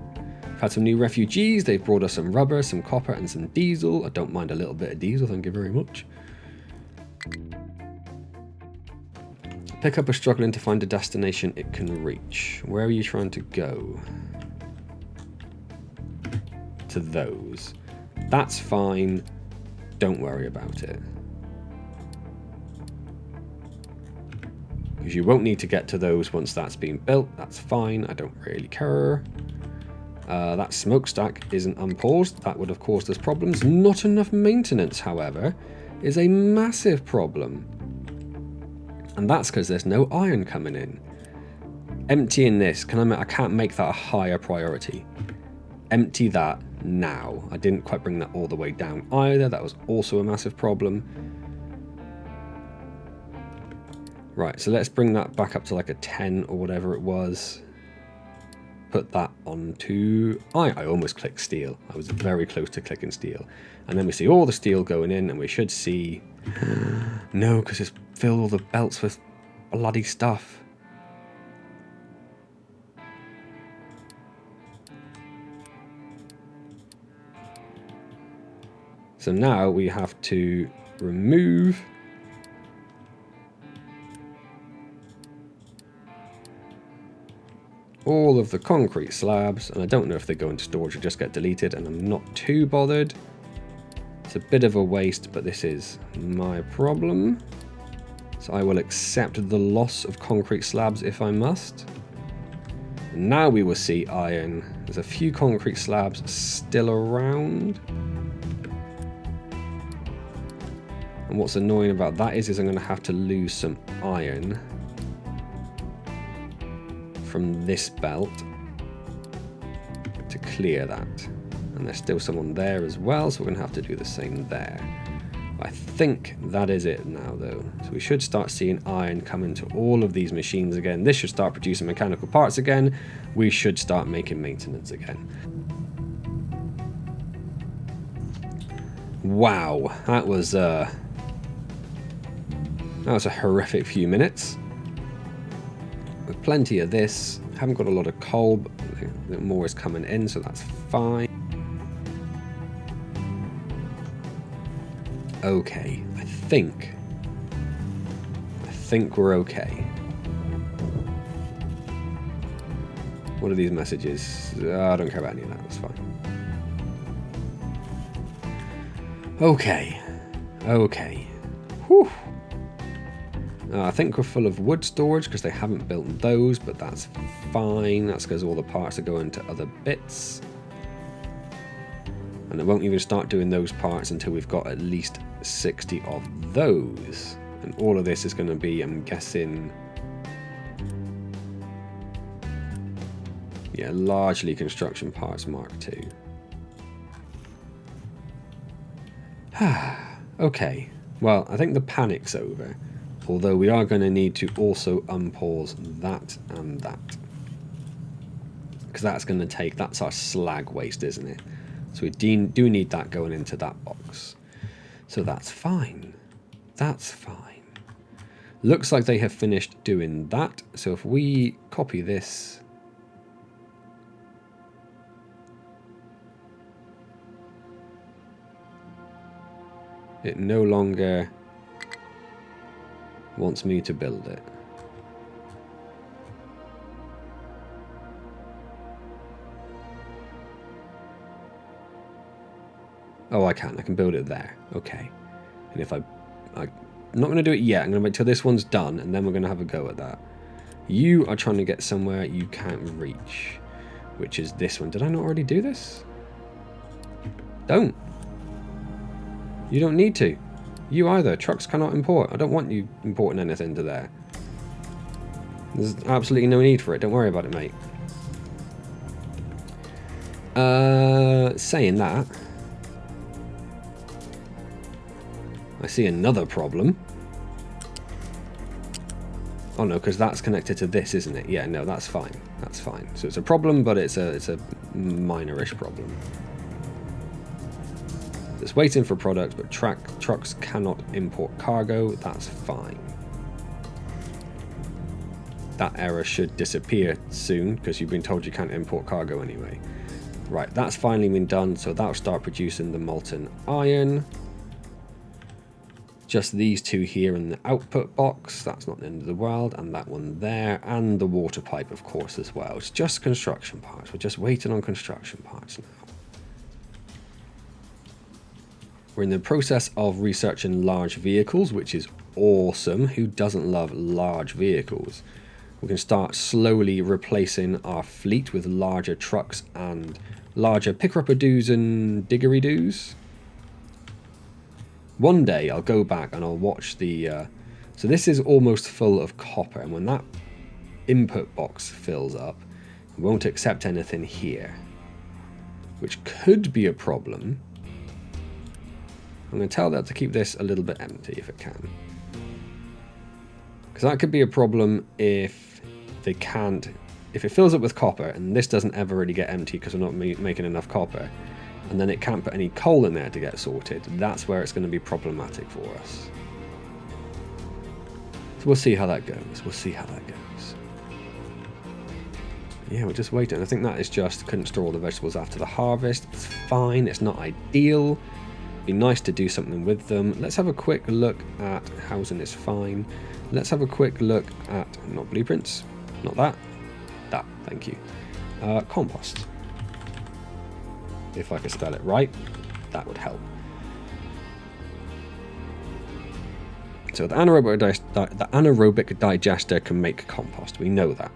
We've had some new refugees. They've brought us some rubber, some copper, and some diesel. I don't mind a little bit of diesel, thank you very much. Pickup is struggling to find a destination it can reach. Where are you trying to go? To those. That's fine. Don't worry about it. Because you won't need to get to those once that's been built. That's fine. I don't really care. That smokestack isn't unpaused. That would have caused us problems. Not enough maintenance, however, is a massive problem. And that's because there's no iron coming in. Emptying this, I can't make that a higher priority. Empty that now. I didn't quite bring that all the way down either. That was also a massive problem. Right, so let's bring that back up to like a 10 or whatever it was. Put that onto... I almost clicked steel. I was very close to clicking steel. And then we see all the steel going in, and we should see... No, because it's filled all the belts with bloody stuff. So now we have to remove all of the concrete slabs, and I don't know if they go into storage or just get deleted, and I'm not too bothered. It's a bit of a waste, but this is my problem. So I will accept the loss of concrete slabs if I must. And now we will see iron. There's a few concrete slabs still around. And what's annoying about that is I'm going to have to lose some iron from this belt to clear that. And there's still someone there as well, so we're going to have to do the same there. I think that is it now though. So we should start seeing iron come into all of these machines again. This should start producing mechanical parts again. We should start making maintenance again. Wow, that was a horrific few minutes. With plenty of this, Haven't got a lot of coal, but more is coming in, so that's fine. Okay, I think we're okay. What are these messages? I don't care about any of that, that's fine. Okay. Whew. I think we're full of wood storage because they haven't built those, but that's fine. That's because all the parts are going to other bits. And I won't even start doing those parts until we've got at least 60 of those. And all of this is going to be, I'm guessing, yeah, largely construction parts Mark II. Okay, well, I think the panic's over. Although we are going to need to also unpause that and that. Because that's going to take, that's our slag waste, isn't it? So we do need that going into that box. So that's fine. That's fine. Looks like they have finished doing that. So if we copy this. It no longer wants me to build it. Oh, I can build it there. Okay. And if I'm not going to do it yet. I'm going to wait till this one's done, and then we're going to have a go at that. You are trying to get somewhere you can't reach, which is this one. Did I not already do this? Don't. You don't need to. You either. Trucks cannot import. I don't want you importing anything to there. There's absolutely no need for it. Don't worry about it, mate. Saying that, I see another problem. Oh no, because that's connected to this, isn't it? Yeah, no, that's fine. That's fine. So it's a problem, but it's a minor-ish problem. It's waiting for products, but trucks cannot import cargo. That's fine. That error should disappear soon, because you've been told you can't import cargo anyway. Right, that's finally been done, so that'll start producing the molten iron. Just these two here in the output box. That's not the end of the world. And that one there. And the water pipe, of course, as well. It's just construction parts. We're just waiting on construction parts now. We're in the process of researching large vehicles, which is awesome. Who doesn't love large vehicles? We can start slowly replacing our fleet with larger trucks and larger picker-upper-doos and diggery-doos. One day I'll go back and I'll watch the... so this is almost full of copper, and when that input box fills up, it won't accept anything here, which could be a problem. I'm going to tell that to keep this a little bit empty if it can. Because that could be a problem if they can't... If it fills up with copper and this doesn't ever really get empty because we're not making enough copper, and then it can't put any coal in there to get sorted, that's where it's going to be problematic for us. So we'll see how that goes. We'll see how that goes. Yeah, we're just waiting. I think that is just couldn't store all the vegetables after the harvest. It's fine. It's not ideal. Be nice to do something with them. Let's have a quick look at housing is fine. Let's have a quick look at, not blueprints, not that, that, thank you. Compost. If I could spell it right, that would help. So the anaerobic digester can make compost. We know that.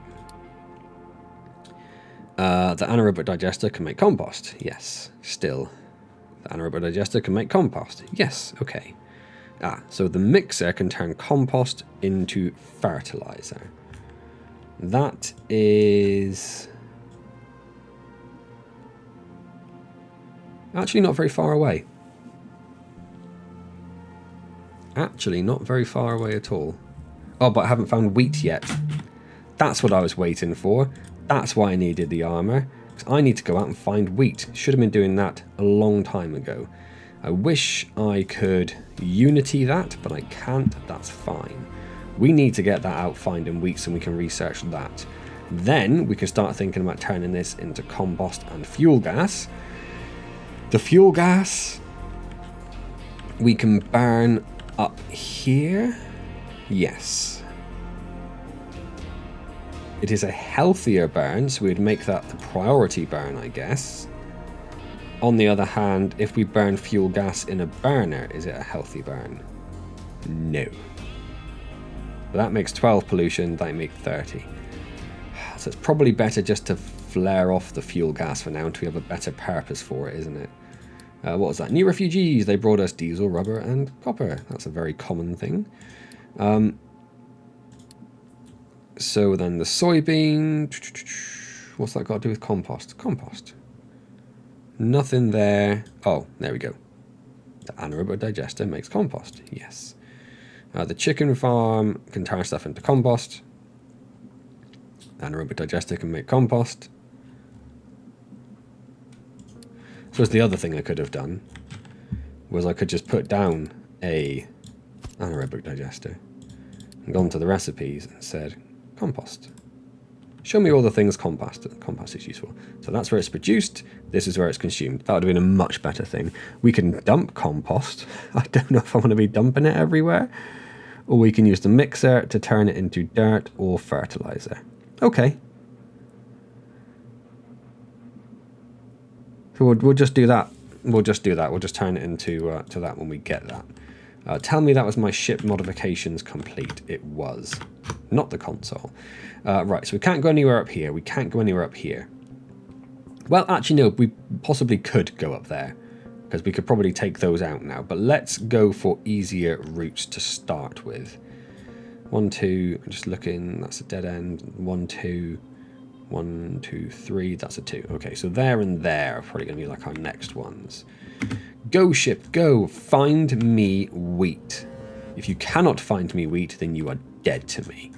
The anaerobic digester can make compost. Yes, still. The anaerobic digester can make compost. Yes, okay. So the mixer can turn compost into fertilizer. That is... actually not very far away. Actually not very far away at all. Oh, but I haven't found wheat yet. That's what I was waiting for. That's why I needed the armor. Because I need to go out and find wheat. Should have been doing that a long time ago. I wish I could Unity that, but I can't. That's fine. We need to get that out, finding wheat, so we can research that. Then we can start thinking about turning this into compost and fuel gas. The fuel gas we can burn up here. Yes. It is a healthier burn, so we'd make that the priority burn, I guess. On the other hand, if we burn fuel gas in a burner, is it a healthy burn? No. But that makes 12 pollution, that makes 30. So it's probably better just to flare off the fuel gas for now until we have a better purpose for it, isn't it? What was that? New refugees. They brought us diesel, rubber, and copper. That's a very common thing. So then the soybean. What's that got to do with compost? Compost. Nothing there. Oh, there we go. The anaerobic digester makes compost. Yes. The chicken farm can turn stuff into compost. Anaerobic digester can make compost. So the other thing I could have done was I could just put down a anaerobic digester and gone to the recipes and said compost. Show me all the things compost is useful. So that's where it's produced. This is where it's consumed. That would have been a much better thing. We can dump compost. I don't know if I want to be dumping it everywhere. Or we can use the mixer to turn it into dirt or fertilizer. Okay. So we'll just do that. We'll just do that. We'll just turn it into to that when we get that. Tell me that was my ship modifications complete. It was. Not the console. Right, so we can't go anywhere up here. We can't go anywhere up here. Well, actually, no. We possibly could go up there. Because we could probably take those out now. But let's go for easier routes to start with. 1, 2. I'm just looking. That's a dead end. 1, 2. 1, 2, 3. That's a 2. Okay, so there and there are probably going to be like our next ones. Go ship, go. Find me wheat. If you cannot find me wheat, then you are dead to me.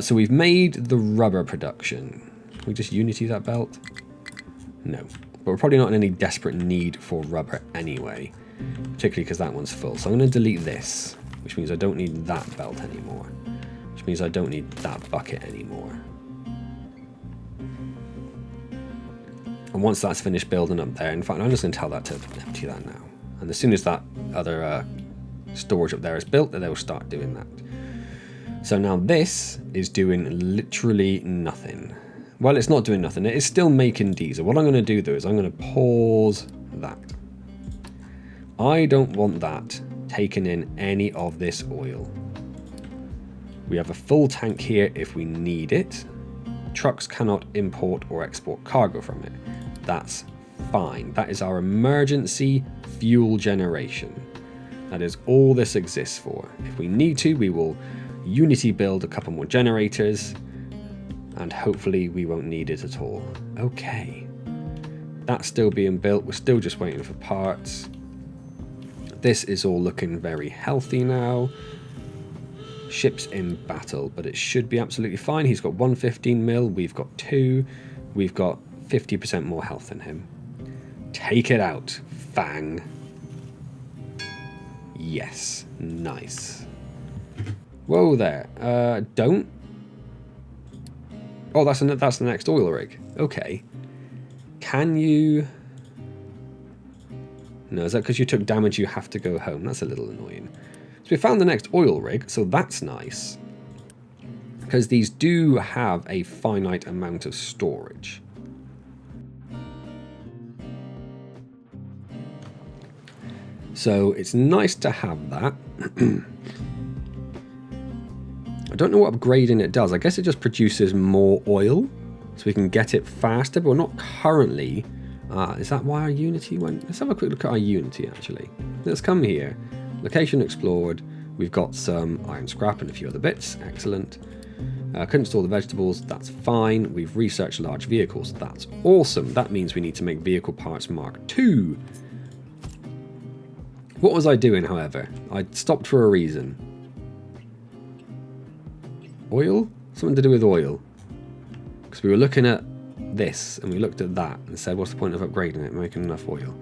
So we've made the rubber production. Can we just unity that belt? No. But we're probably not in any desperate need for rubber anyway. Particularly because that one's full. So I'm going to delete this. Which means I don't need that belt anymore. Which means I don't need that bucket anymore. And once that's finished building up there, in fact, I'm just going to tell that to empty that now. And as soon as that other storage up there is built, then they'll start doing that. So now this is doing literally nothing. Well, it's not doing nothing. It is still making diesel. What I'm going to do, though, is I'm going to pause that. I don't want that taking in any of this oil. We have a full tank here if we need it. Trucks cannot import or export cargo from it. That's fine. That is our emergency fuel generation. That is all this exists for. If we need to, we will unity build a couple more generators, and hopefully we won't need it at all. Okay. That's still being built. We're still just waiting for parts. This is all looking very healthy now. Ship's in battle, but it should be absolutely fine. He's got 115 mil. We've got 2. We've got 50% more health than him. Take it out, Fang. Yes, nice. Whoa there. Don't. Oh, that's the next oil rig. Okay. Can you? No, is that because you took damage? You have to go home. That's a little annoying. So we found the next oil rig, so that's nice. Because these do have a finite amount of storage. So it's nice to have that. I don't know what upgrading it does. I guess it just produces more oil, so we can get it faster, but we're not currently. Is that why our Unity went? Let's have a quick look at our Unity, actually. Let's come here. Location explored. We've got some iron scrap and a few other bits. Excellent. Couldn't store the vegetables. That's fine. We've researched large vehicles. That's awesome. That means we need to make vehicle parts Mark II. What was I doing, however? I stopped for a reason. Oil? Something to do with oil. Because we were looking at this, and we looked at that, and said, what's the point of upgrading it, making enough oil?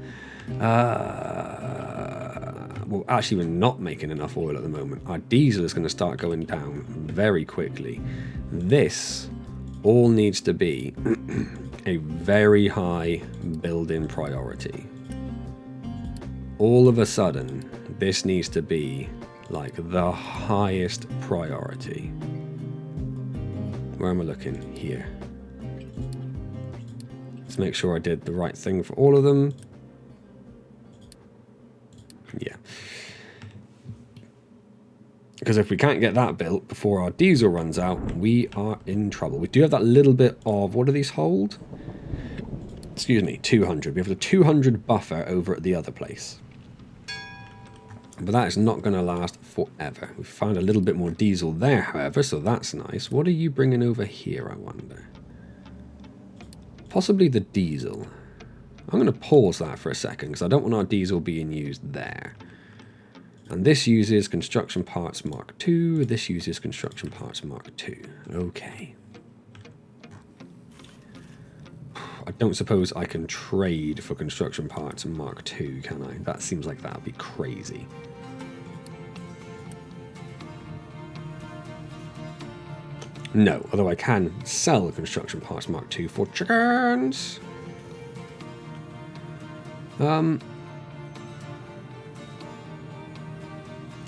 Well, actually, we're not making enough oil at the moment. Our diesel is going to start going down very quickly. This all needs to be a very high build-in priority. All of a sudden, this needs to be like the highest priority. Where am I looking? Here. Let's make sure I did the right thing for all of them. Yeah. Because if we can't get that built before our diesel runs out, we are in trouble. We do have that little bit of, what do these hold? Excuse me, 200. We have the 200 buffer over at the other place. But that is not going to last forever. We've found a little bit more diesel there, however, so that's nice. What are you bringing over here, I wonder? Possibly the diesel. I'm going to pause that for a second, because I don't want our diesel being used there. And this uses Construction Parts Mark II. This uses Construction Parts Mark II. Okay. I don't suppose I can trade for Construction Parts Mark II, can I? That seems like that would be crazy. No, although I can sell Construction Parts Mark II for chickens.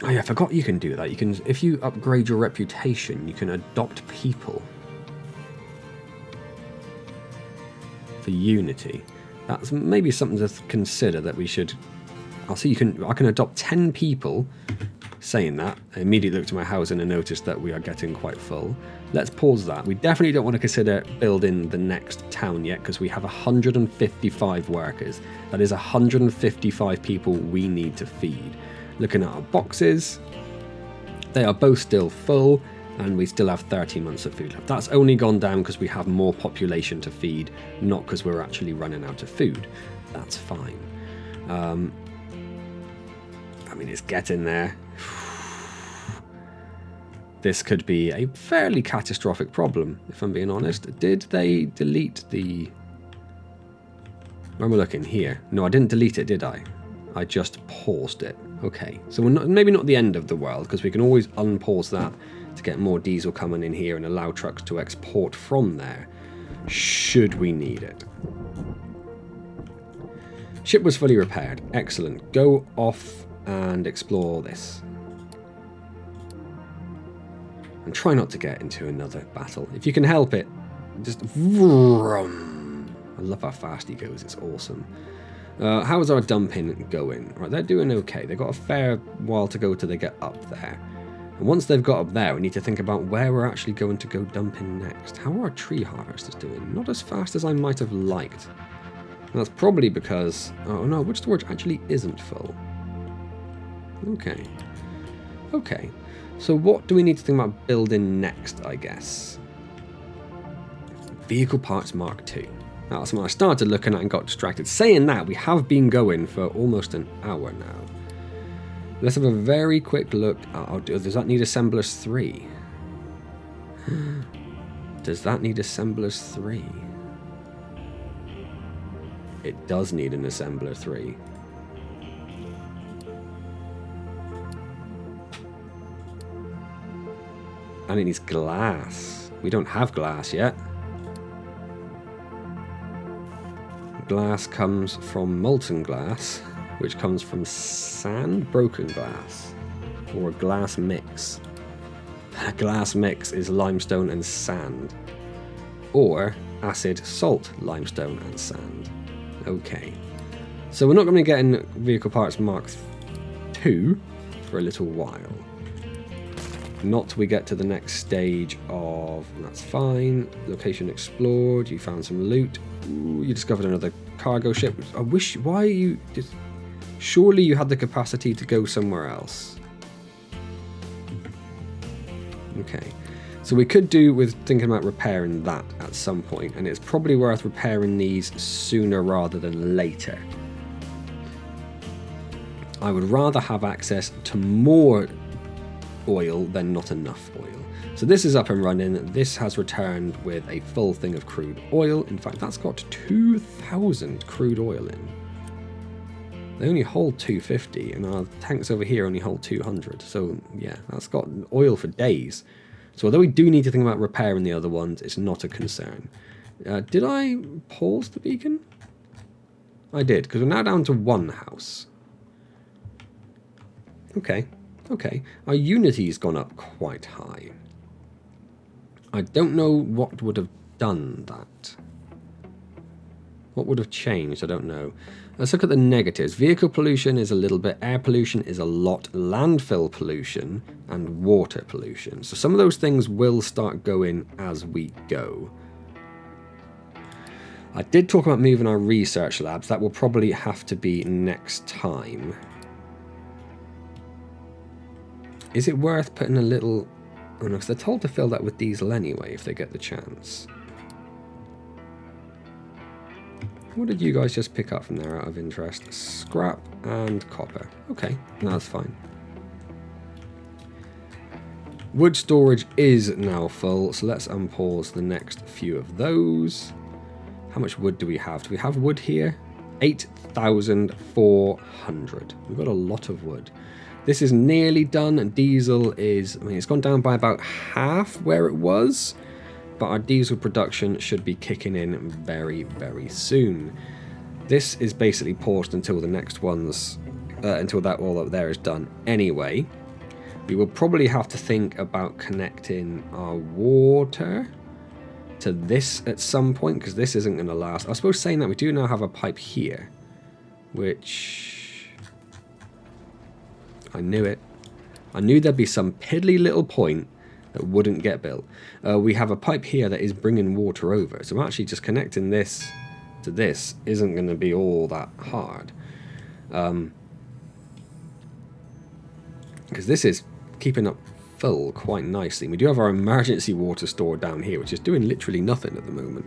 Oh yeah, I forgot you can do that. You can, if you upgrade your reputation, you can adopt people for Unity. That's maybe something to consider that we should. I'll see. I can adopt 10 people. Saying that, I immediately looked at my housing and noticed that we are getting quite full. Let's pause that. We definitely don't want to consider building the next town yet because we have 155 workers. That is 155 people we need to feed. Looking at our boxes, they are both still full and we still have 13 months of food left. That's only gone down because we have more population to feed, not because we're actually running out of food. That's fine. I mean, it's getting there. This could be a fairly catastrophic problem, if I'm being honest. Did they delete the... Where am I looking? Here. No, I didn't delete it, did I? I just paused it. Okay, so we're not, maybe not the end of the world, because we can always unpause that to get more diesel coming in here and allow trucks to export from there, should we need it. Ship was fully repaired. Excellent. Go off and explore this. And try not to get into another battle. If you can help it, just vroom. I love how fast he goes, it's awesome. How is our dumping going? Right, they're doing okay. They've got a fair while to go till they get up there. And once they've got up there, we need to think about where we're actually going to go dumping next. How are our tree harvesters doing? Not as fast as I might have liked. And that's probably because... Oh no, wood storage actually isn't full. Okay. Okay. So what do we need to think about building next, I guess? Vehicle Parts Mark II. That's when I started looking at and got distracted. Saying that, we have been going for almost an hour now. Let's have a very quick look. Does that need Assemblers 3? Does that need Assemblers 3? It does need an Assembler 3. And it needs glass. We don't have glass yet. Glass comes from molten glass, which comes from sand, broken glass, or a glass mix. A glass mix is limestone and sand, or acid, salt, limestone and sand. Okay, so we're not going to get in Vehicle Parts Mark II for a little while. Not till we get to the next stage of... That's fine. Location explored. You found some loot. Ooh, you discovered another cargo ship. I wish... Why are you... Surely you had the capacity to go somewhere else. Okay. So we could do with thinking about repairing that at some point, and it's probably worth repairing these sooner rather than later. I would rather have access to more oil than not enough oil. So this is up and running. This has returned with a full thing of crude oil. In fact, that's got 2,000 crude oil in. They only hold 250, and our tanks over here only hold 200. So yeah, that's got oil for days. So although we do need to think about repairing the other ones, it's not a concern. Did I pause the beacon? I did, because we're now down to one house. Okay, okay. Our Unity's gone up quite high. I don't know what would have done that. What would have changed? I don't know. Let's look at the negatives. Vehicle pollution is a little bit, air pollution is a lot, landfill pollution, and water pollution. So some of those things will start going as we go. I did talk about moving our research labs. That will probably have to be next time. Is it worth putting a little... Oh no, because they're told to fill that with diesel anyway if they get the chance. What did you guys just pick up from there out of interest? Scrap and copper. Okay, that's fine. Wood storage is now full, so let's unpause the next few of those. How much wood do we have? Do we have wood here? 8,400. We've got a lot of wood. This is nearly done, and diesel is... I mean, it's gone down by about half where it was. But our diesel production should be kicking in very, very soon. This is basically paused until the next ones, until that all up there is done anyway. We will probably have to think about connecting our water to this at some point, because this isn't going to last. I suppose saying that, we do now have a pipe here, which... I knew it. I knew there'd be some piddly little point that wouldn't get built. We have a pipe here that is bringing water over, so actually just connecting this to this isn't going to be all that hard, because this is keeping up full quite nicely. We do have our emergency water store down here, which is doing literally nothing at the moment.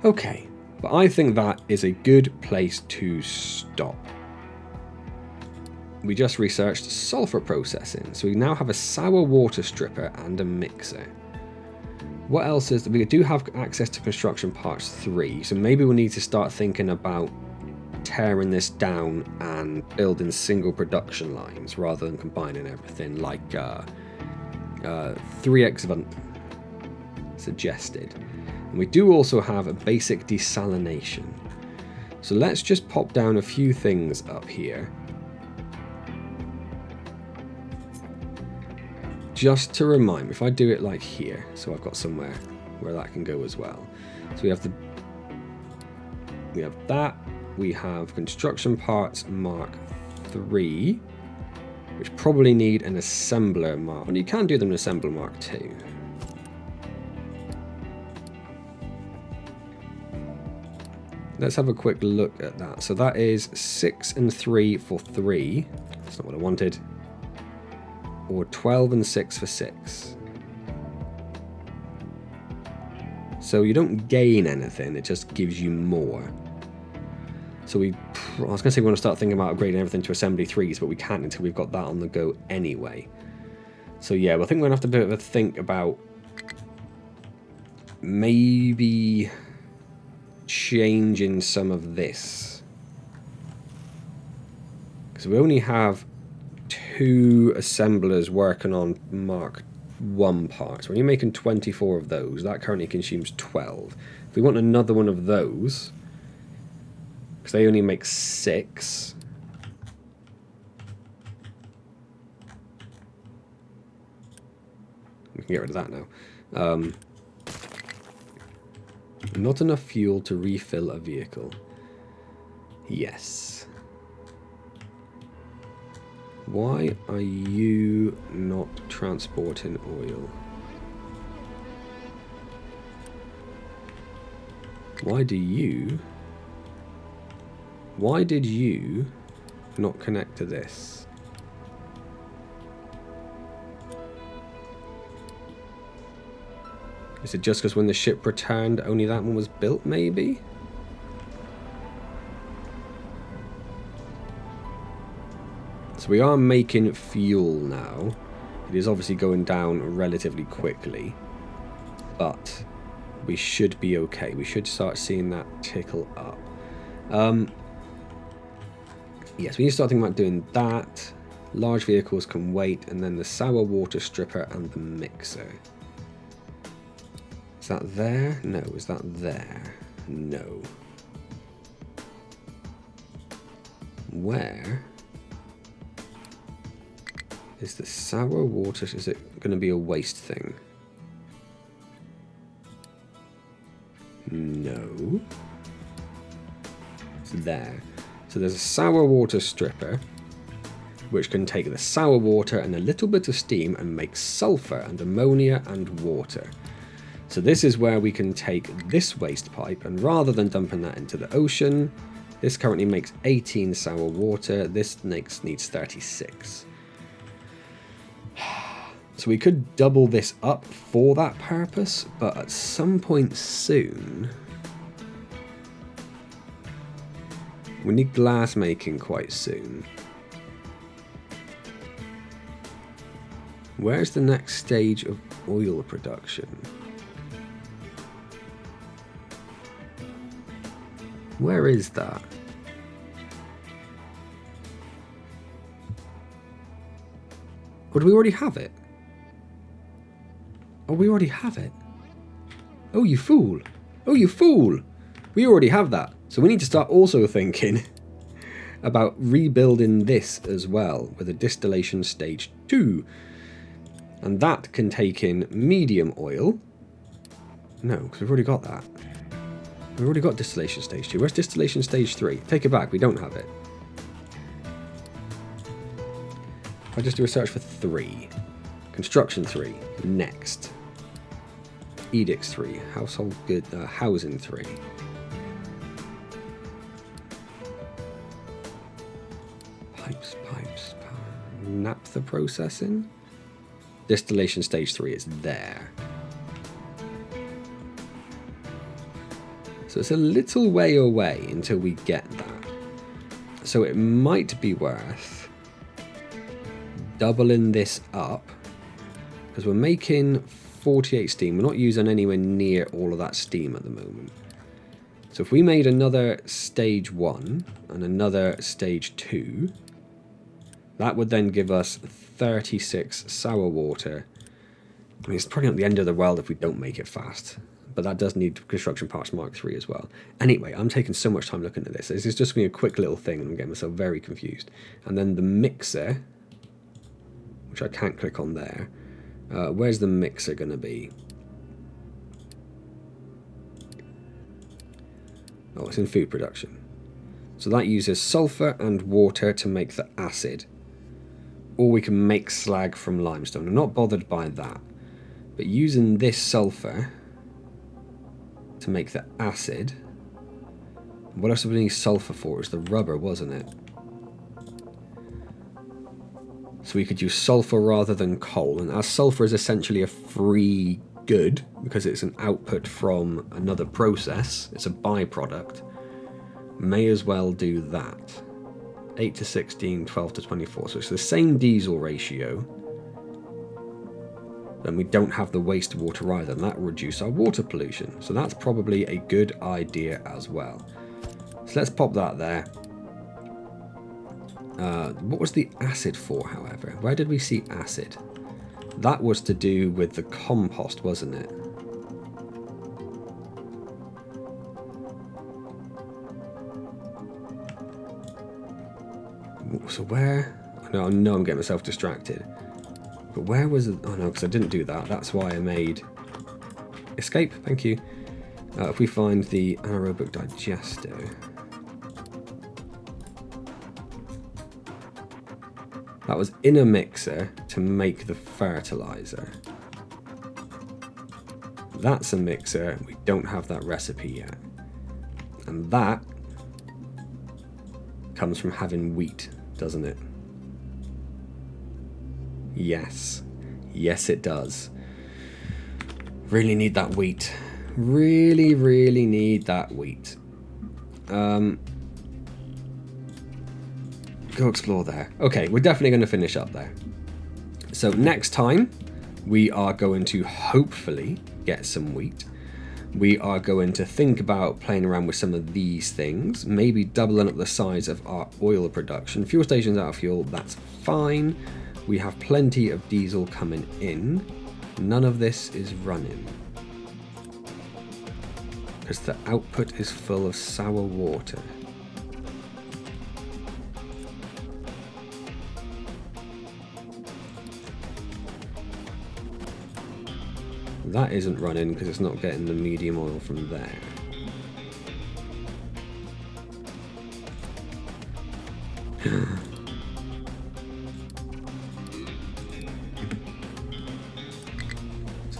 Okay, but I think that is a good place to stop. We just researched sulfur processing, so we now have a sour water stripper and a mixer. What else is... We do have access to construction parts 3, so maybe we'll need to start thinking about tearing this down and building single production lines rather than combining everything like 3x suggested. And we do also have a basic desalination. So let's just pop down a few things up here. Just to remind me, if I do it like here, so I've got somewhere where that can go as well. So we have that. We have construction parts Mark 3, which probably need an assembler Mark. Well, you can do them in assembler Mark 2. Let's have a quick look at that. So that is 6 and 3 for 3. That's not what I wanted. Or 12 and 6 for 6. So you don't gain anything, it just gives you more. So I was going to say we want to start thinking about upgrading everything to assembly 3s, but we can't until we've got that on the go anyway. So yeah, I think we're going to have to do a think about maybe changing some of this. Because we only have 2 assemblers working on Mark 1 parts. When you're making 24 of those, that currently consumes 12. If we want another one of those, because they only make 6, we can get rid of that now. Not enough fuel to refill a vehicle. Yes. Why are you not transporting oil? Why did you not connect to this? Is it just because when the ship returned only that one was built, maybe? So we are making fuel now. It is obviously going down relatively quickly, but we should be okay. We should start seeing that tickle up. Yes, we need to start thinking about doing that. large vehicles can wait, and then the sour water stripper and the mixer. Is that there? No. Is that there? No. Where is the sour water? Is it going to be a waste thing? No. It's there. So there's a sour water stripper, which can take the sour water and a little bit of steam and make sulfur and ammonia and water. So this is where we can take this waste pipe, and rather than dumping that into the ocean, this currently makes 18 sour water. This needs 36. So we could double this up for that purpose, but at some point soon, we need glass making quite soon. Where's the next stage of oil production? Where is that? Or do we already have it? Oh, we already have it. Oh, you fool. Oh, you fool. We already have that. So we need to start also thinking about rebuilding this as well with a distillation stage 2. And that can take in medium oil. No, because we've already got that. We've already got distillation stage 2. Where's distillation stage 3? Take it back, we don't have it. I'll just do a search for 3. Construction 3. Next. Edicts 3. Household good. Housing 3. Pipes. Power. Naphtha processing. Distillation stage 3 is there. So it's a little way away until we get that. So it might be worth doubling this up, because we're making 48 steam. We're not using anywhere near all of that steam at the moment. So if we made another stage 1 and another stage 2, that would then give us 36 sour water. I mean, it's probably not the end of the world if we don't make it fast, but that does need Construction Parts Mark III as well. Anyway, I'm taking so much time looking at this. This is just going to be a quick little thing, and I'm getting myself very confused. And then the mixer, which I can't click on there. Where's the mixer going to be? Oh, it's in food production. So that uses sulfur and water to make the acid. Or we can make slag from limestone. I'm not bothered by that. But using this sulfur to make the acid. What else do we need sulfur for? It was the rubber, wasn't it? So we could use sulfur rather than coal. And as sulfur is essentially a free good, because it's an output from another process, it's a byproduct, may as well do that. 8 to 16, 12 to 24. So it's the same diesel ratio. Then we don't have the wastewater either, and that will reduce our water pollution. So that's probably a good idea as well. So let's pop that there. What was the acid for, however? Where did we see acid? That was to do with the compost, wasn't it? So where? I know I'm getting myself distracted. But where was it? Oh no, because I didn't do that. That's why I made escape. Thank you. If we find the anaerobic digester. That was in a mixer to make the fertilizer. That's a mixer. We don't have that recipe yet. And that comes from having wheat, doesn't it? Yes. Yes, it does. Really need that wheat. Really, really need that wheat. Go explore there. Okay, we're definitely going to finish up there. So next time, we are going to hopefully get some wheat. we are going to think about playing around with some of these things, maybe doubling up the size of our oil production. Fuel station's out of fuel, that's fine. We have plenty of diesel coming in. None of this is running, because the output is full of sour water. That isn't running because it's not getting the medium oil from there.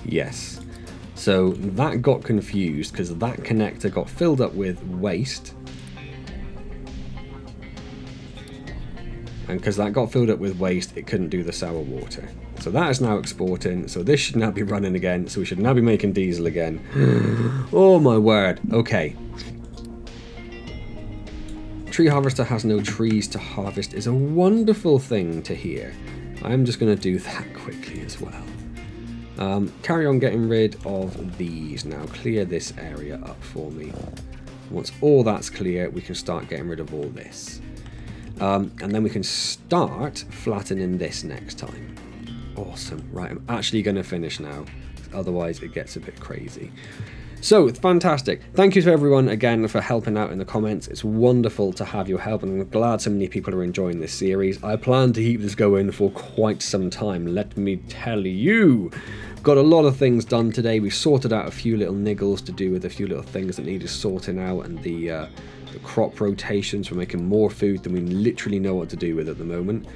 Yes. So that got confused because that connector got filled up with waste. And because that got filled up with waste, it couldn't do the sour water. So that is now exporting, so this should now be running again, so we should now be making diesel again. Oh my word. Okay. Tree harvester has no trees to harvest is a wonderful thing to hear. I'm just going to do that quickly as well. Carry on getting rid of these now. Clear this area up for me. Once all that's clear, we can start getting rid of all this. And then we can start flattening this next time. Awesome. Right, I'm actually going to finish now. Otherwise, it gets a bit crazy. So, fantastic. Thank you to everyone again for helping out in the comments. It's wonderful to have your help, and I'm glad so many people are enjoying this series. I plan to keep this going for quite some time, let me tell you. Got a lot of things done today. We sorted out a few little niggles to do with a few little things that needed sorting out, and the crop rotations for making more food than we literally know what to do with at the moment.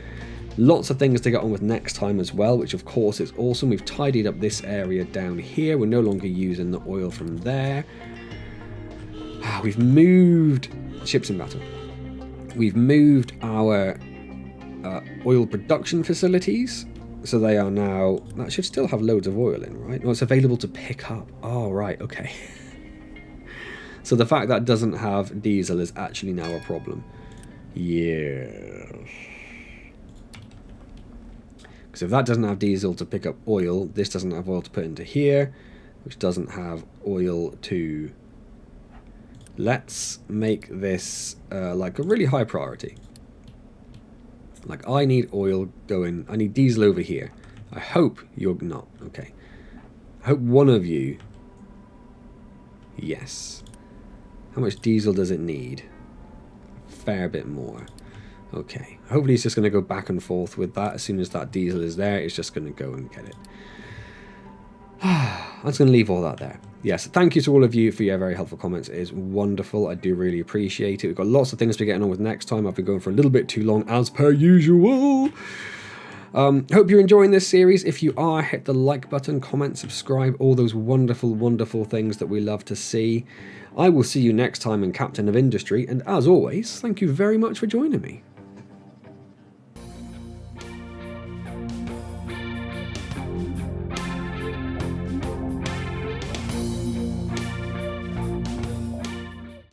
Lots of things to get on with next time as well, which of course is awesome. We've tidied up this area down here. We're no longer using the oil from there. We've moved ships in battle. We've moved our oil production facilities. So they are now, that should still have loads of oil in, right? No, it's available to pick up. Oh, right, okay. So the fact that it doesn't have diesel is actually now a problem. Yeah. Because if that doesn't have diesel to pick up oil, this doesn't have oil to put into here, which doesn't have oil to... Let's make this like a really high priority. Like, I need oil going, I need diesel over here. I hope you're not, okay. I hope one of you, yes. How much diesel does it need? A fair bit more. Okay, hopefully it's just going to go back and forth with that. As soon as that diesel is there, it's just going to go and get it. I'm just going to leave all that there. Yes, thank you to all of you for your very helpful comments. It is wonderful. I do really appreciate it. We've got lots of things to be getting on with next time. I've been going for a little bit too long, as per usual. Hope you're enjoying this series. If you are, hit the like button, comment, subscribe, all those wonderful, wonderful things that we love to see. I will see you next time in Captain of Industry, and as always, thank you very much for joining me.